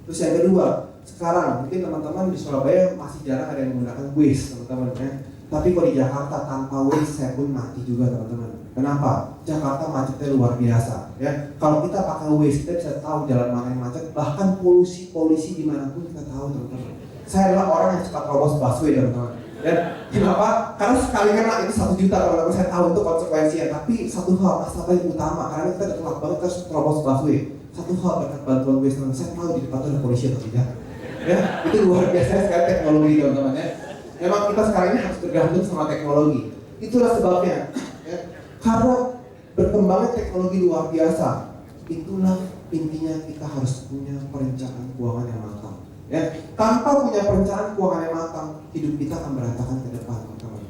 Terus yang kedua, sekarang mungkin teman-teman di Surabaya masih jarang ada yang menggunakan Waze teman-teman, ya. Tapi kalau di Jakarta tanpa Waze saya pun mati juga teman-teman. Kenapa? Jakarta macetnya luar biasa, ya. Kalau kita pakai Waze kita bisa tahu jalan mana yang macet, bahkan polisi dimanapun kita tahu teman-teman. Saya adalah orang yang suka terobos busway teman-teman. Ya, kenapa? Karena sekali kena itu 1 juta teman-teman, saya tahu itu konsekuensinya. Tapi satu hal masalah yang utama, karena kita udah telat banget terus terobos busway. Satu hal berkat bantuan Waze teman-teman, saya tahu di depan itu ada polisi atau tidak. Ya, itu luar biasa sekali teknologi teman-teman, ya. Memang kita sekarang ini harus bergantung sama teknologi. Itulah sebabnya, ya. Karena berkembangnya teknologi luar biasa, itulah intinya kita harus punya perencanaan keuangan yang matang. Ya, tanpa punya perencanaan keuangan yang matang, hidup kita akan berantakan ke depan, teman-teman.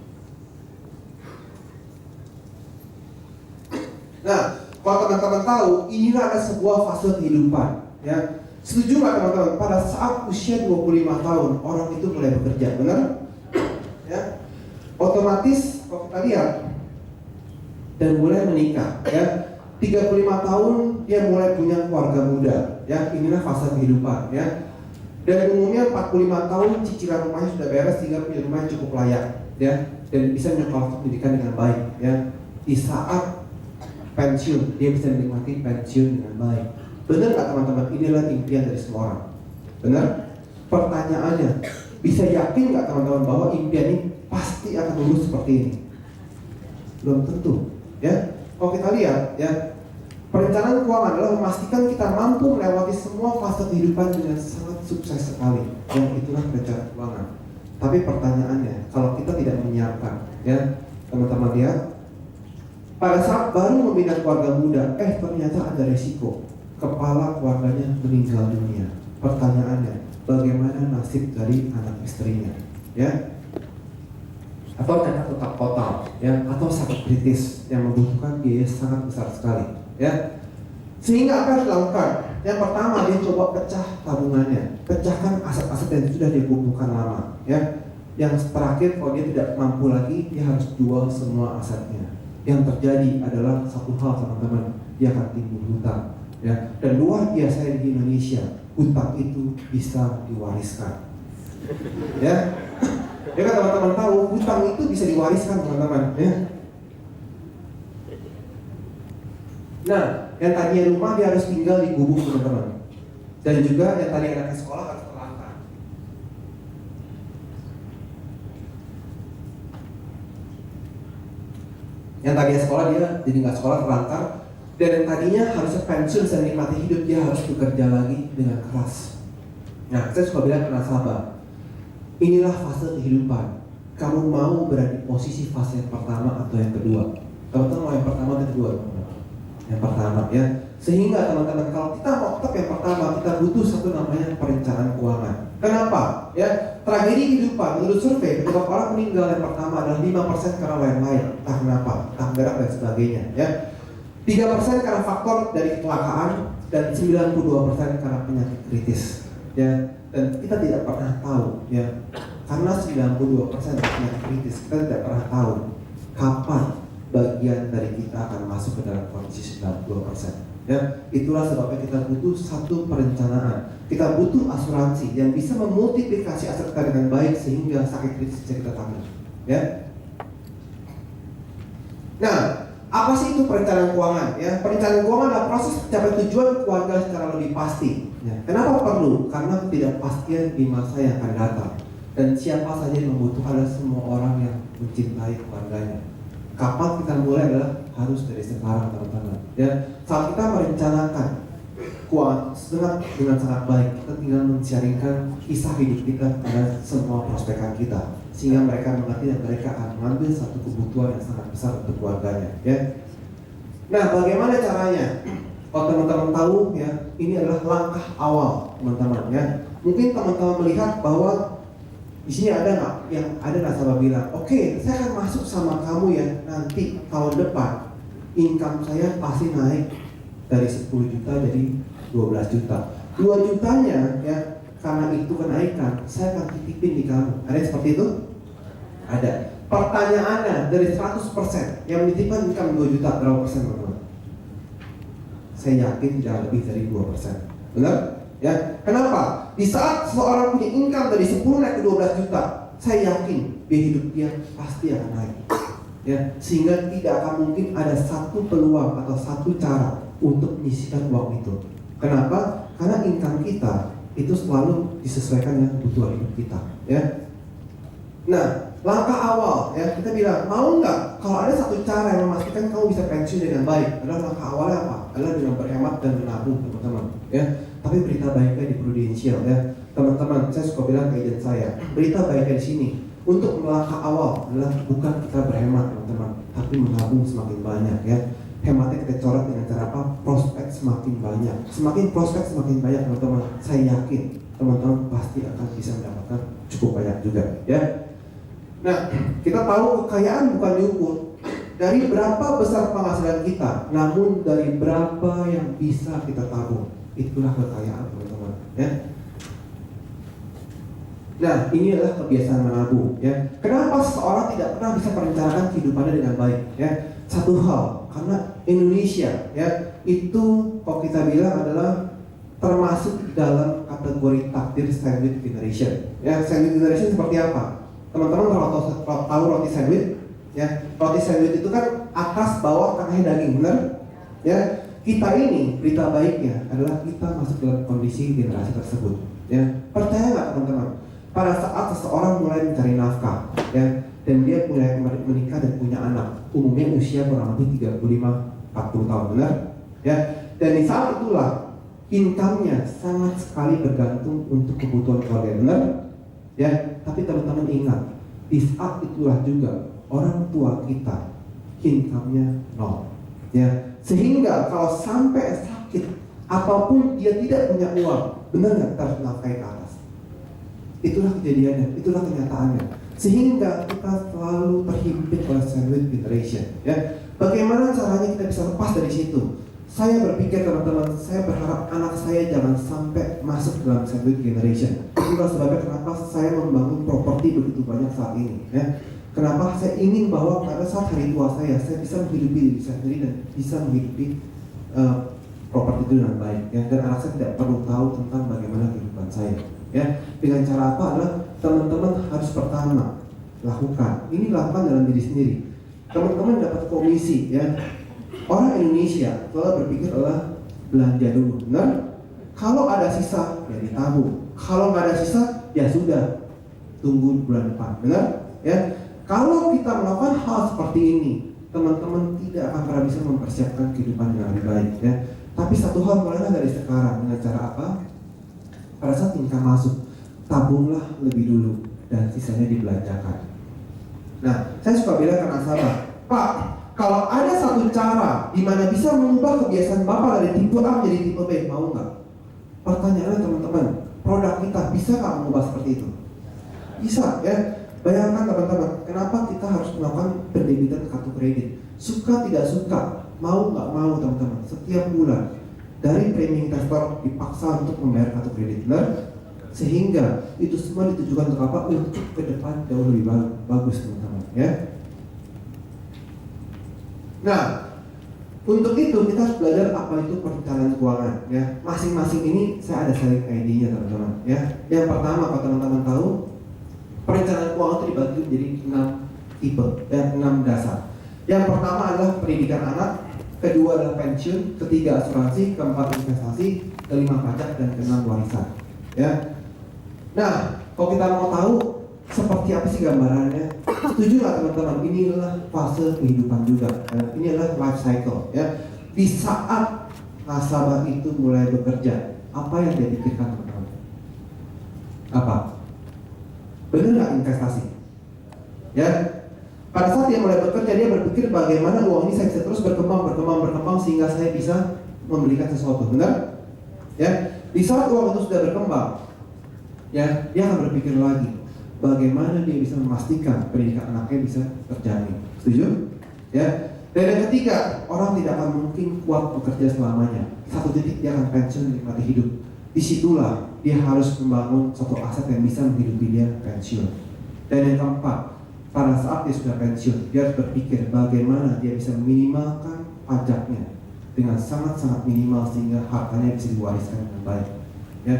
Nah, kalau teman-teman tahu, inilah ada sebuah fase kehidupan, ya. Setuju nggak teman-teman? Pada saat usia 25 tahun, orang itu mulai bekerja, benar? Ya, otomatis kalau kita lihat dan mulai menikah, ya. 35 tahun dia mulai punya keluarga muda, ya. Inilah fase kehidupan, ya. Dan umumnya 45 tahun cicilan rumahnya sudah beres sehingga punya rumah yang cukup layak, ya, dan bisa menyekolahkan pendidikan dengan baik, ya. Di saat pensiun dia bisa menikmati pensiun dengan baik. Benar nggak teman-teman? Inilah impian dari semua orang. Benar? Pertanyaannya, bisa yakin nggak teman-teman bahwa impian ini pasti akan lulus seperti ini? Belum tentu, ya. Kalau kita lihat, ya, perencanaan keuangan adalah memastikan kita mampu melewati semua fase kehidupan dengan sangat sukses sekali. Yang itulah perencanaan keuangan. Tapi pertanyaannya, kalau kita tidak menyiapkan, ya, teman-teman lihat, pada saat baru membina keluarga muda, ternyata ada resiko. Kepala keluarganya meninggal dunia. Pertanyaannya, bagaimana nasib dari anak istrinya, ya? Atau cacat otak total, ya? Atau sakit kritis yang membutuhkan biaya sangat besar sekali, ya? Sehingga apa yang dilakukan? Yang pertama, dia coba pecah tabungannya, pecahkan aset-aset yang sudah dia kumpulkan lama, ya. Yang terakhir, kalau dia tidak mampu lagi, dia harus jual semua asetnya. Yang terjadi adalah satu hal teman-teman, dia akan timbul hutang, ya. Dan luar biasa di Indonesia, hutang itu bisa diwariskan, ya. Ya kan teman-teman tahu, hutang itu bisa diwariskan teman-teman, ya. Nah, yang tadinya rumah dia harus tinggal di gubuk teman-teman, dan juga yang tadi anaknya sekolah harus terlantar. Yang tadinya sekolah dia jadi nggak sekolah terlantar, Dan tadinya harusnya pensiun dan nikmati hidup, dia harus bekerja lagi dengan keras. Nah, saya suka bilang ke nasabah, inilah fase kehidupan. Kamu mau berada di posisi fase yang pertama atau yang kedua? Teman-teman mau yang pertama atau kedua? Yang pertama ya. Sehingga teman-teman, kalau kita mau tetap yang pertama, kita butuh satu namanya perencanaan keuangan. Kenapa? Ya, tragedi kehidupan menurut survei ketika orang meninggal yang pertama adalah 5% karena lain-lain. Entah kenapa, entah gerak dan sebagainya. Ya, 3% karena faktor dari kecelakaan dan 92% karena penyakit kritis. Ya, dan kita tidak pernah tahu ya, karena 92% penyakit kritis, kita tidak pernah tahu kapan bagian dari kita akan masuk ke dalam kondisi 92%. Ya, itulah sebabnya kita butuh satu perencanaan. Kita butuh asuransi yang bisa memultiplikasi aset kita dengan baik sehingga sakit kritis bisa kita tangani. Ya. Nah, apa sih itu perencanaan keuangan? Ya, perencanaan keuangan adalah proses mencapai tujuan keluarga secara lebih pasti. Ya. Kenapa perlu? Karena ketidakpastian di masa yang akan datang. Dan siapa saja yang membutuhkan adalah semua orang yang mencintai keluarganya. Kapan kita mulai adalah harus dari sekarang, teman-teman. Ya, saat kita merencanakan keuangan dengan sangat baik, kita tinggal men-sharingkan kisah hidup kita pada semua prospekan kita, sehingga mereka mengerti dan mereka akan mengambil satu kebutuhan yang sangat besar untuk keluarganya. Ya. Nah, bagaimana caranya? Kalau teman-teman tahu, ya, ini adalah langkah awal, teman-teman. Ya, mungkin teman-teman melihat bahwa di sini ada nggak yang ada nasabah bilang, oke, saya akan masuk sama kamu ya, nanti tahun depan income saya pasti naik dari 10 juta jadi 12 juta. 2 jutanya ya, karena itu kenaikan, saya akan titipin di kamu. Ada yang seperti itu? Ada. Pertanyaannya, dari 100% yang dititipkan income 2 juta, berapa persen, teman-teman? Saya yakin tidak lebih dari 2%. Benar? Ya, kenapa? Di saat seseorang punya income dari 10 naik ke 12 juta, saya yakin biaya hidup dia pasti akan naik. Ya, sehingga tidak akan mungkin ada satu peluang atau satu cara untuk menyisihkan uang itu. Kenapa? Karena income kita itu selalu disesuaikan dengan kebutuhan hidup kita. Ya. Nah, langkah awal ya, kita bilang, mau nggak kalau ada satu cara yang memastikan kamu bisa pensiun dengan baik? Adalah langkah awalnya apa? Adalah dengan berhemat dan menabung, teman-teman. Ya. Tapi berita baiknya di Prudential ya, teman-teman. Saya suka bilang ke agent saya, berita baiknya di sini untuk melangkah awal adalah bukan kita berhemat, teman-teman, tapi menabung semakin banyak ya. Hematnya kita coret dengan cara apa? Prospek semakin banyak. Semakin prospek semakin banyak, teman-teman. Saya yakin teman-teman pasti akan bisa mendapatkan cukup banyak juga ya. Nah, kita tahu kekayaan bukan diukur dari berapa besar penghasilan kita, namun dari berapa yang bisa kita tabung. Itulah kekayaan, teman-teman ya. Nah, ini adalah kebiasaan menabung ya. Kenapa seseorang tidak pernah bisa merencanakan kehidupannya dengan baik ya? Satu hal, karena Indonesia ya, itu kalau kita bilang adalah termasuk dalam kategori takdir sandwich generation ya. Sandwich generation seperti apa? Teman-teman kalau tahu roti sandwich ya, roti sandwich itu kan atas bawah tengahnya daging, benar? Ya. Kita ini, berita baiknya adalah kita masuk dalam kondisi generasi tersebut ya. Percaya nggak, teman-teman? Pada saat seseorang mulai mencari nafkah ya, dan dia mulai menikah dan punya anak, umumnya usia kurang lebih 35-40 tahun, benar? Ya. Dan di saat itulah income-nya sangat sekali bergantung untuk kebutuhan keluarga, benar? Ya. Tapi teman-teman ingat, di saat itulah juga orang tua kita income-nya nol ya. Sehingga kalau sampai sakit apapun dia tidak punya uang, benar nggak, kita harus nafkahi ke atas. Itulah kejadiannya, itulah kenyataannya. Sehingga kita selalu terhimpit oleh sandwich generation ya. Bagaimana caranya kita bisa lepas dari situ? Saya berpikir, teman-teman, saya berharap anak saya jangan sampai masuk dalam sandwich generation. Itulah sebabnya kenapa saya membangun properti begitu banyak saat ini ya. Kenapa saya ingin bahwa pada saat hari tua saya bisa menghidupi diri saya sendiri dan bisa menghidupi properti itu dengan baik ya. Dan anak saya tidak perlu tahu tentang bagaimana kehidupan saya ya. Dengan cara apa? Adalah teman-teman harus pertama lakukan, ini lakukan dalam diri sendiri. Teman-teman dapat komisi ya. Orang Indonesia selalu berpikir adalah belanja dulu, benar? Kalau ada sisa ya ditabung, kalau nggak ada sisa ya sudah, tunggu bulan depan, benar? Ya. Kalau kita melakukan hal seperti ini, teman-teman tidak akan pernah bisa mempersiapkan kehidupan yang lebih baik ya. Tapi satu hal mulailah dari sekarang dengan cara apa? Pada saat income masuk, tabunglah lebih dulu dan sisanya dibelanjakan. Nah, saya suka bilang ke nasabah, Pak, kalau ada satu cara di mana bisa mengubah kebiasaan Bapak dari tipe A menjadi tipe B, mau nggak? Pertanyaannya teman-teman, produk kita bisa nggak mengubah seperti itu? Bisa ya. Bayangkan teman-teman, kenapa kita harus melakukan pendebitan kartu kredit? Suka tidak suka, mau nggak mau teman-teman, setiap bulan dari premi investor dipaksa untuk membayar kartu kredit, benar? Sehingga itu semua ditujukan untuk apa? Untuk ke depan jauh lebih bagus teman-teman ya. Nah, untuk itu kita harus belajar apa itu perencanaan keuangan ya. Masing-masing ini saya ada sharing ID-nya teman-teman ya. Yang pertama, kalau teman-teman tahu, perencanaan keuangan itu dibagi menjadi 6 tipe dan 6 dasar. Yang pertama adalah pendidikan anak, kedua adalah pensiun, ketiga asuransi, keempat investasi, kelima pajak, dan keenam warisan. Ya. Nah, kalau kita mau tahu seperti apa sih gambarannya, setuju nggak teman-teman? Inilah fase kehidupan juga. Ya. Ini adalah life cycle. Ya. Di saat nasabah itu mulai bekerja, apa yang dia pikirkan teman-teman? Apa? Benar nggak investasi? Ya. Pada saat dia mulai bekerja, dia berpikir bagaimana uang ini saya bisa terus berkembang sehingga saya bisa membelikan sesuatu, benar? Ya. Di saat uang itu sudah berkembang, ya, dia akan berpikir lagi bagaimana dia bisa memastikan pendidikan anaknya bisa terjamin. Setuju? Ya. Dan yang ketiga, orang tidak akan mungkin kuat bekerja selamanya. Satu titik dia akan pensiun menikmati hidup. Disitulah dia harus membangun suatu aset yang bisa menghidupi dia pensiun. Dan yang keempat, pada saat dia sudah pensiun, dia harus berpikir bagaimana dia bisa meminimalkan pajaknya dengan sangat-sangat minimal sehingga hartanya bisa diwariskan dengan baik. Ya.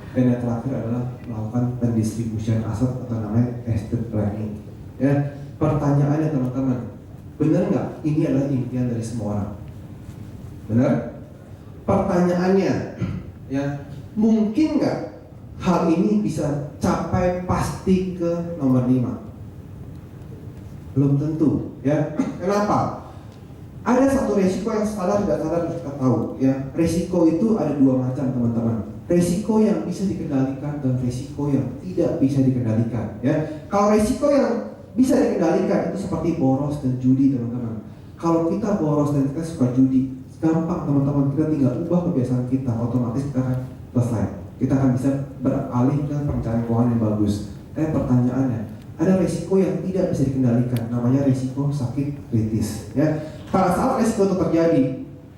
Dan yang terakhir adalah melakukan pendistribusian aset atau namanya estate planning. Ya. Pertanyaannya teman-teman, benar nggak ini adalah impian dari semua orang? Benar? Pertanyaannya, ya, mungkin nggak hal ini bisa capai pasti ke nomor 5? Belum tentu, ya. Kenapa? Ada satu resiko yang sadar tidak sadar kita tahu, ya. Resiko itu ada dua macam teman-teman. Resiko yang bisa dikendalikan dan resiko yang tidak bisa dikendalikan, ya. Kalau resiko yang bisa dikendalikan itu seperti boros dan judi teman-teman. Kalau kita boros dan kita suka judi, gampang teman-teman, kita tinggal ubah kebiasaan kita, otomatis kita akan selesai. Kita akan bisa beralih ke perencanaan keuangan yang bagus. Tapi pertanyaannya, ada resiko yang tidak bisa dikendalikan, namanya resiko sakit kritis. Ya, pada saat resiko itu terjadi,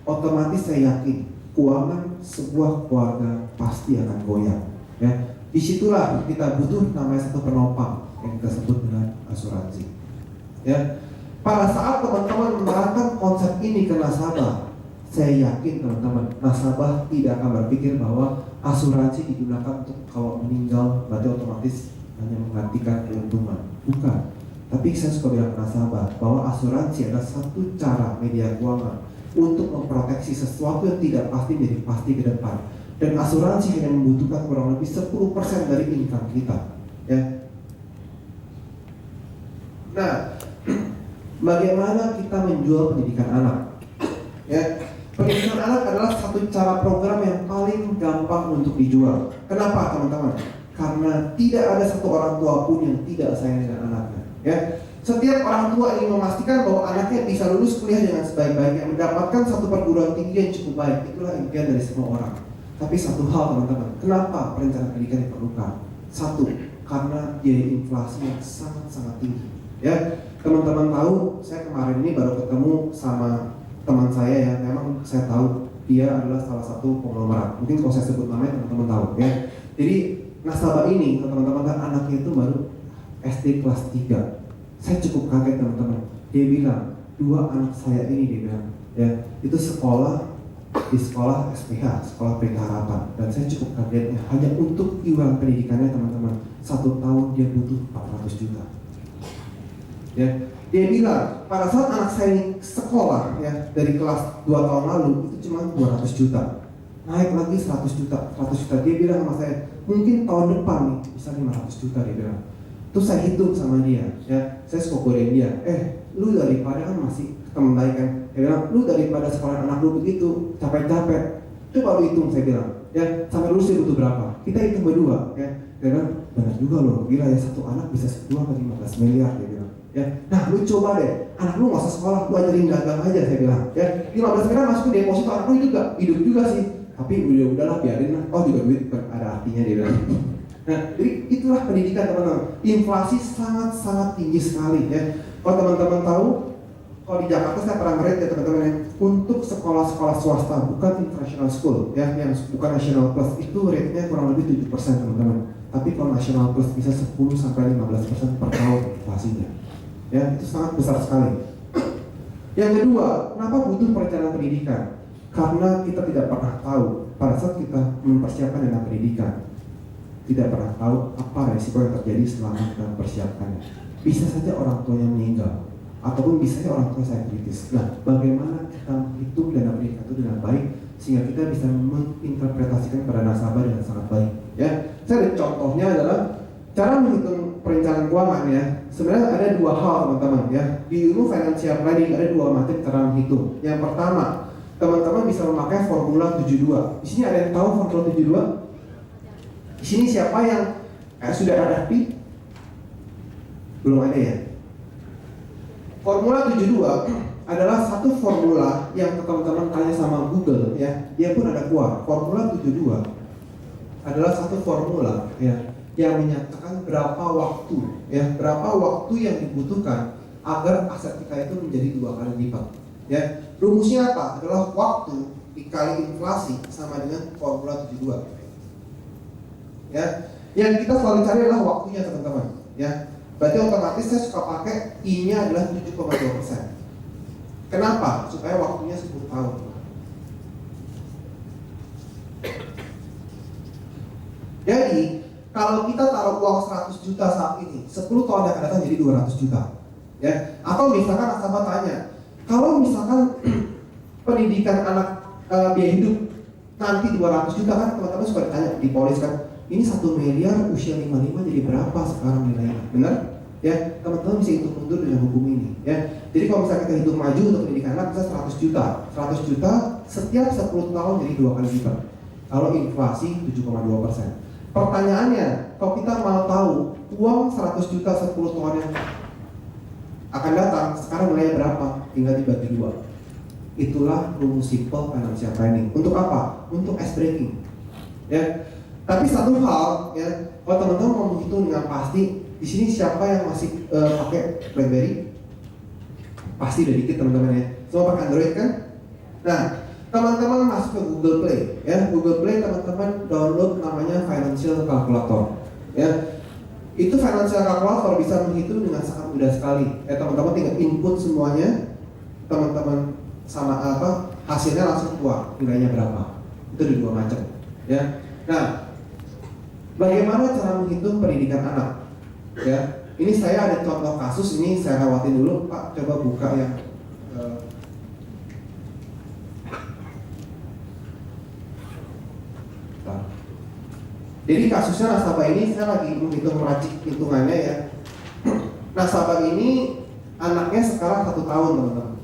otomatis saya yakin keuangan sebuah keluarga pasti akan goyang. Ya, disitulah kita butuh namanya satu penopang yang kita sebut dengan asuransi. Ya, pada saat teman-teman menerapkan konsep ini ke nasabah, saya yakin teman-teman, nasabah tidak akan berpikir bahwa asuransi digunakan untuk kalau meninggal berarti otomatis hanya menggantikan keuntungan. Bukan. Tapi saya suka bilang ke nasabah bahwa asuransi adalah satu cara media keuangan untuk memproteksi sesuatu yang tidak pasti menjadi pasti ke depan. Dan asuransi hanya membutuhkan kurang lebih 10% dari income kita. Ya. Nah, bagaimana kita menjual pendidikan anak? Ya. Pendidikan anak adalah satu cara program yang paling gampang untuk dijual. Kenapa teman-teman? Karena tidak ada satu orang tua pun yang tidak sayang dengan anaknya. Ya, setiap orang tua ingin memastikan bahwa anaknya bisa lulus kuliah dengan sebaik-baiknya, mendapatkan satu perguruan tinggi yang cukup baik. Itulah impian dari semua orang. Tapi satu hal teman-teman, kenapa perencanaan pendidikan diperlukan? Satu, karena biaya inflasi yang sangat-sangat tinggi. Ya, teman-teman tahu, saya kemarin ini baru ketemu sama teman saya ya. Memang saya tahu dia adalah salah satu konglomerat. Mungkin kalau saya sebut namanya teman-teman tahu ya. Jadi nasabah ini, teman-teman kan anaknya itu baru SD kelas 3. Saya cukup kaget teman-teman. Dia bilang, 2 anak saya ini, dia bilang, ya, itu sekolah di sekolah SPH, sekolah Pelita Harapan. Dan saya cukup kagetnya, hanya untuk iuran pendidikannya teman-teman, 1 tahun dia butuh 400 juta. Ya, dia bilang, pada saat anak saya ini sekolah ya dari kelas 2 tahun lalu itu cuma 200 juta. Naik lagi 100 juta, 100 juta. Dia bilang sama saya, mungkin tahun depan nih bisa 500 juta dia bilang. Terus saya hitung sama dia, ya, saya suka godain dia. Lu daripada kan masih teman baik kan, dia bilang, lu daripada sekolah anak lu begitu capek-capek, coba lu hitung, saya bilang, ya sampai lulus dia butuh berapa, kita hitung berdua, ya. Dia bilang, benar juga loh, gila ya, satu anak bisa 2 ke 15 miliar, dia bilang, ya. Nah lu coba deh, anak lu nggak usah sekolah, lu ajarin dagang aja, saya bilang, ya. 15 miliar masukin deposito, anak lu hidup juga sih, tapi udahlah biarin lah, oh juga duit ada artinya, dia bilang. Nah, jadi itulah pendidikan teman-teman. Inflasi sangat-sangat tinggi sekali, ya. Kalau teman-teman tahu, kalau di Jakarta saya pernah ngerate ya teman-teman ya, untuk sekolah-sekolah swasta bukan international school ya, yang bukan national plus itu rate-nya kurang lebih 7% teman-teman. Tapi kalau national plus bisa 10-15% per tahun inflasinya. Ya, itu sangat besar sekali. Yang kedua, kenapa butuh perencanaan pendidikan? Karena kita tidak pernah tahu pada saat kita mempersiapkan dana pendidikan, tidak pernah tahu apa resiko yang terjadi selama kita mempersiapkannya. Bisa saja orang tuanya meninggal, ataupun bisa saja orang tua saya kritis. Nah, bagaimana kita menghitung dana pendidikan itu dengan baik sehingga kita bisa menginterpretasikan pada nasabah dengan sangat baik. Ya, saya ada contohnya adalah cara menghitung perencanaan keuangan ya. Sebenarnya ada dua hal teman-teman ya. Di ilmu financial planning ada dua macam cara menghitung. Yang pertama, teman-teman bisa memakai formula 72. Di sini ada yang tahu formula 72? Di sini siapa yang sudah hadapi? Belum ada ya? Formula 72 adalah satu formula yang teman-teman tanya sama Google ya, dia pun ada keluar. Formula 72 adalah satu formula ya yang menyatakan berapa waktu yang dibutuhkan agar aset kita itu menjadi 2 kali lipat. Ya, rumusnya apa? Adalah waktu dikali inflasi sama dengan formula 72. Ya, yang kita selalu cari adalah waktunya teman-teman. Ya. Berarti otomatis saya suka pakai I-nya adalah 7,2%. Kenapa? Supaya waktunya 10 tahun. Jadi, kalau kita taruh uang 100 juta saat ini, 10 tahun yang akan datang jadi 200 juta. Ya. Atau misalkan nasabah tanya, kalau misalkan pendidikan anak biaya hidup nanti 200 juta kan teman-teman suka ditanya di polis kan, ini 1 miliar usia 55 jadi berapa sekarang nilainya? Benar? Ya, teman-teman bisa hitung mundur dengan hukum ini ya. Jadi kalau misalnya kita hitung maju untuk pendidikan anak bisa 100 juta. 100 juta setiap 10 tahun jadi 2 kali lipat. Kalau inflasi 7,2%. Pertanyaannya, kalau kita mau tahu uang 100 juta 10 tahun yang akan datang sekarang nilainya berapa? Tinggal dibagi 2. Itulah rumus simple financial planning. Untuk apa? Untuk ice breaking. Ya. Tapi satu hal ya, kalau teman-teman mau menghitung dengan pasti, di sini siapa yang masih pakai BlackBerry? Pasti udah dikit teman-teman ya. Semua pakai Android kan? Nah, teman-teman masuk ke Google Play ya. Google Play teman-teman download namanya Financial Calculator. Ya. Itu Financial Calculator bisa menghitung dengan sangat mudah sekali. Ya, teman-teman tinggal input semuanya, teman-teman sama apa hasilnya langsung keluar nilainya berapa. Itu ada 2 macam. Ya. Nah, bagaimana cara menghitung pendidikan anak? Ya, ini saya ada contoh kasus, ini saya lewatin dulu, Pak. Coba buka yang jadi kasusnya nasabah ini saya lagi menghitung meracik hitungannya ya. Nasabah ini anaknya sekarang 1 tahun teman-teman.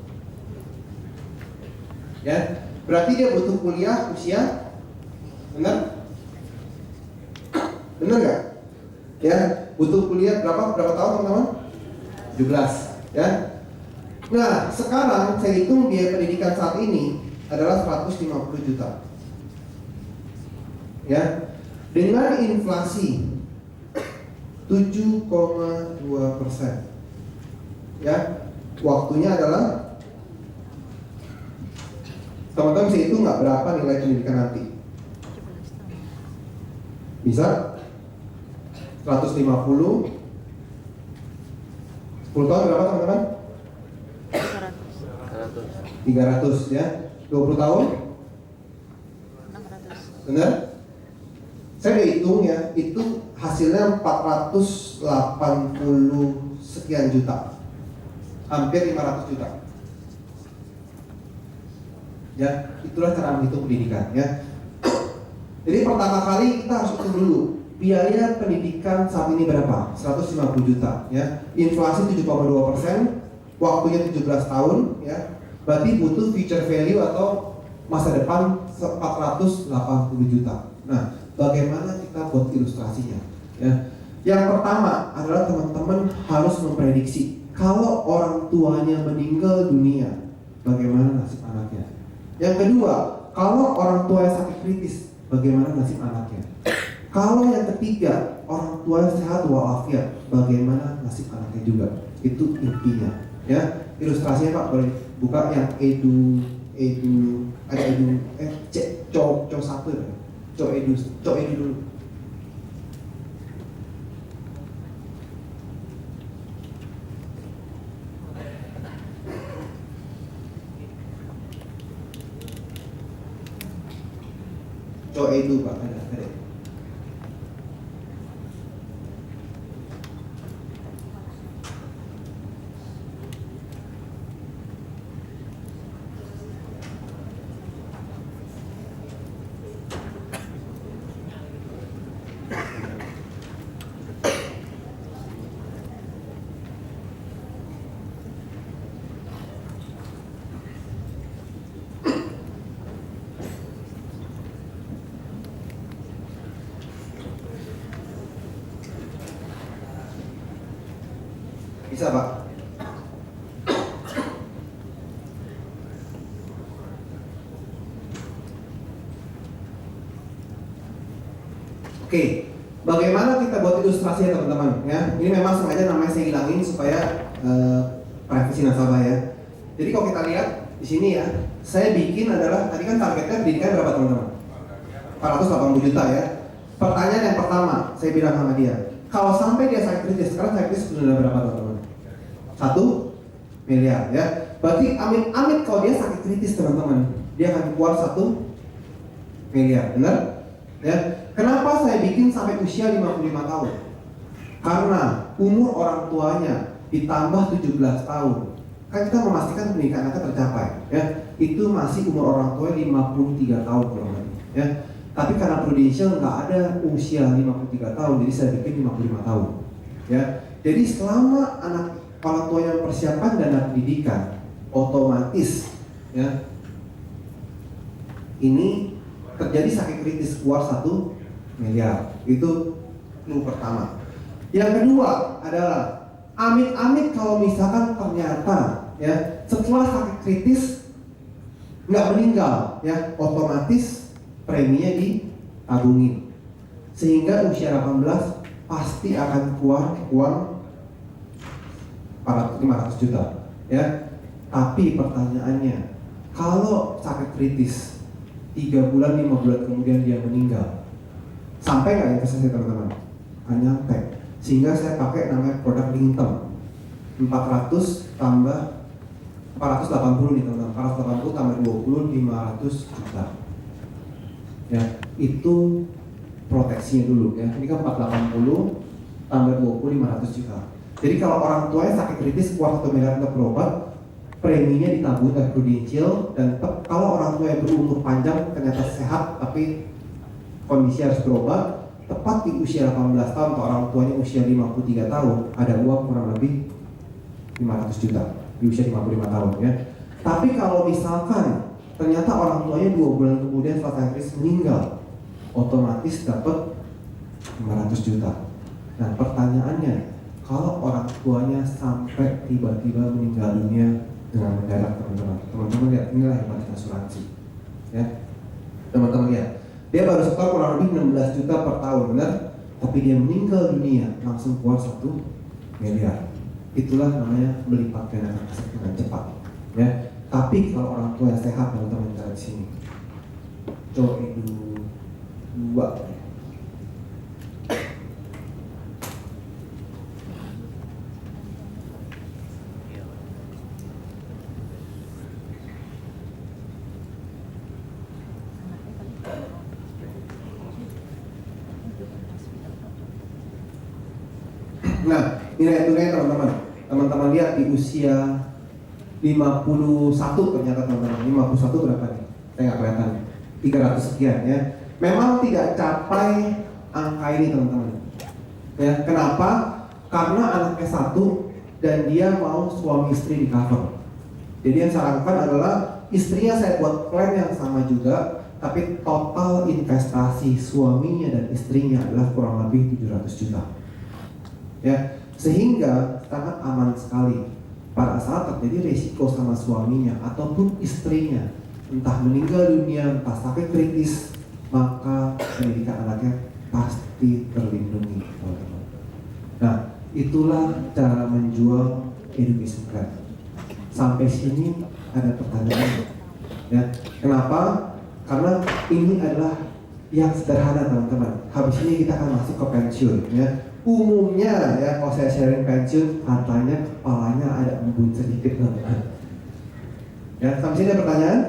Ya, berarti dia butuh kuliah usia, benar? Benar nggak? Ya, butuh kuliah berapa tahun teman-teman? 17 ya. Nah, sekarang saya hitung biaya pendidikan saat ini adalah 150 juta. Ya. Dengan inflasi 7,2%. Ya. Waktunya adalah teman-teman bisa hitung nggak berapa nilai pendidikan nanti? Bisa? 150 10 tahun berapa teman-teman? 300 ya. 20 tahun? 600. Benar? Saya udah hitung ya, itu hasilnya 480 sekian juta. Hampir 500 juta. Ya, itulah cara menghitung pendidikan ya. Jadi pertama kali kita harus hitung dulu biaya pendidikan saat ini berapa? 150 juta ya. Inflasi 7,2%, waktunya 17 tahun ya, berarti butuh future value atau masa depan 480 juta. Nah, bagaimana kita buat ilustrasinya ya? Yang pertama adalah teman-teman harus memprediksi kalau orang tuanya meninggal dunia, bagaimana nasib anaknya. Yang kedua, kalau orang tua sakit kritis, bagaimana nasib anaknya. Kalau yang ketiga, orang tua sehat walafiat, bagaimana nasib anaknya juga. Itu intinya ya. Ilustrasinya Pak boleh buka yang edu co satu ya. Co edu dulu. Co edu Pak, ada. Bisa Pak? Oke, bagaimana kita buat ilustrasi ya teman-teman ya? Ini memang sengaja namanya saya hilangin supaya privasi nasabah ya. Jadi kalau kita lihat di sini ya, saya bikin adalah tadi kan targetnya pendidikan berapa teman-teman? 480 juta ya. Pertanyaan yang pertama saya bilang sama dia, kalau sampai dia sakit kritis, sekarang sakit kritis sudah berapa teman-teman? 1 miliar ya. Berarti amit-amit kalau dia sakit kritis teman-teman, dia akan keluar 1 miliar, benar? Ya. Kenapa saya bikin sampai usia 55 tahun? Karena umur orang tuanya ditambah 17 tahun. Kan kita memastikan pendidikan kita tercapai ya. Itu masih umur orang tua 53 tahun kurang lebih ya. Tapi karena Prudential nggak ada usia 53 tahun, jadi saya bikin 55 tahun ya. Jadi selama anak orang tua yang persiapan dana pendidikan, otomatis ya ini terjadi sakit kritis keluar 1 miliar. Itu clue pertama. Yang kedua adalah amit-amit kalau misalkan ternyata ya setelah sakit kritis nggak meninggal ya, otomatis preminya ditabungin sehingga usia 18 pasti akan keluar uang 500 juta ya. Tapi pertanyaannya, kalau sakit kritis 3 bulan 5 bulan kemudian dia meninggal, sampai nggak investasi teman-teman? Nggak nyampe. Sehingga saya pakai namanya produk link term 400 tambah 480 nih teman-teman, 480 tambah 20 500 juta ya. Itu proteksinya dulu ya. Ini kan 480 tambah 20 500 juta. Jadi kalau orang tuanya sakit kritis keluar 1 miliar untuk berobat, preminya ditabung oleh Prudential. Dan kalau orang tua yang berumur panjang ternyata sehat tapi kondisi harus berobat, tepat di usia 18 tahun atau orang tuanya usia 53 tahun, ada uang kurang lebih 500 juta di usia 55 tahun ya. Tapi kalau misalkan ternyata orang tuanya 2 bulan kemudian setelah kritis meninggal, otomatis dapat 500 juta. Nah pertanyaannya, kalau orang tuanya sampai tiba-tiba meninggal dunia dengan mendadak teman-teman lihat, inilah hebatnya asuransi ya. Teman-teman lihat, dia baru setor kurang lebih 16 juta per tahun, benar? Tapi dia meninggal dunia langsung keluar 1 miliar. Itulah namanya melipat gandakan aset dengan cepat ya. Tapi kalau orang tua yang sehat, teman-teman lihat di sini, coba itu 2. Nah, nilai tunai teman-teman. Teman-teman lihat di usia 51 ternyata teman-teman. 51 berapa nih? Saya nggak kelihatan. 300 sekian ya. Memang tidak capai angka ini teman-teman. Ya, kenapa? Karena anaknya 1 dan dia mau suami istri di cover. Jadi yang saya lakukan adalah istrinya saya buat plan yang sama juga, tapi total investasi suaminya dan istrinya adalah kurang lebih 700 juta. Ya, sehingga sangat aman sekali pada saat terjadi risiko sama suaminya ataupun istrinya, entah meninggal dunia, entah sakit kritis, maka pendidikan anaknya pasti terlindungi, teman-teman. Nah, itulah cara menjual education plan. Sampai sini ada pertanyaan, ya? Kenapa? Karena ini adalah yang sederhana, teman-teman. Habis ini kita akan masuk ke pensiun, ya. Umumnya, ya, kalau saya sharing pensiun, katanya kepalanya ada embun sedikit, teman-teman. Ya, sampai sini ada pertanyaan?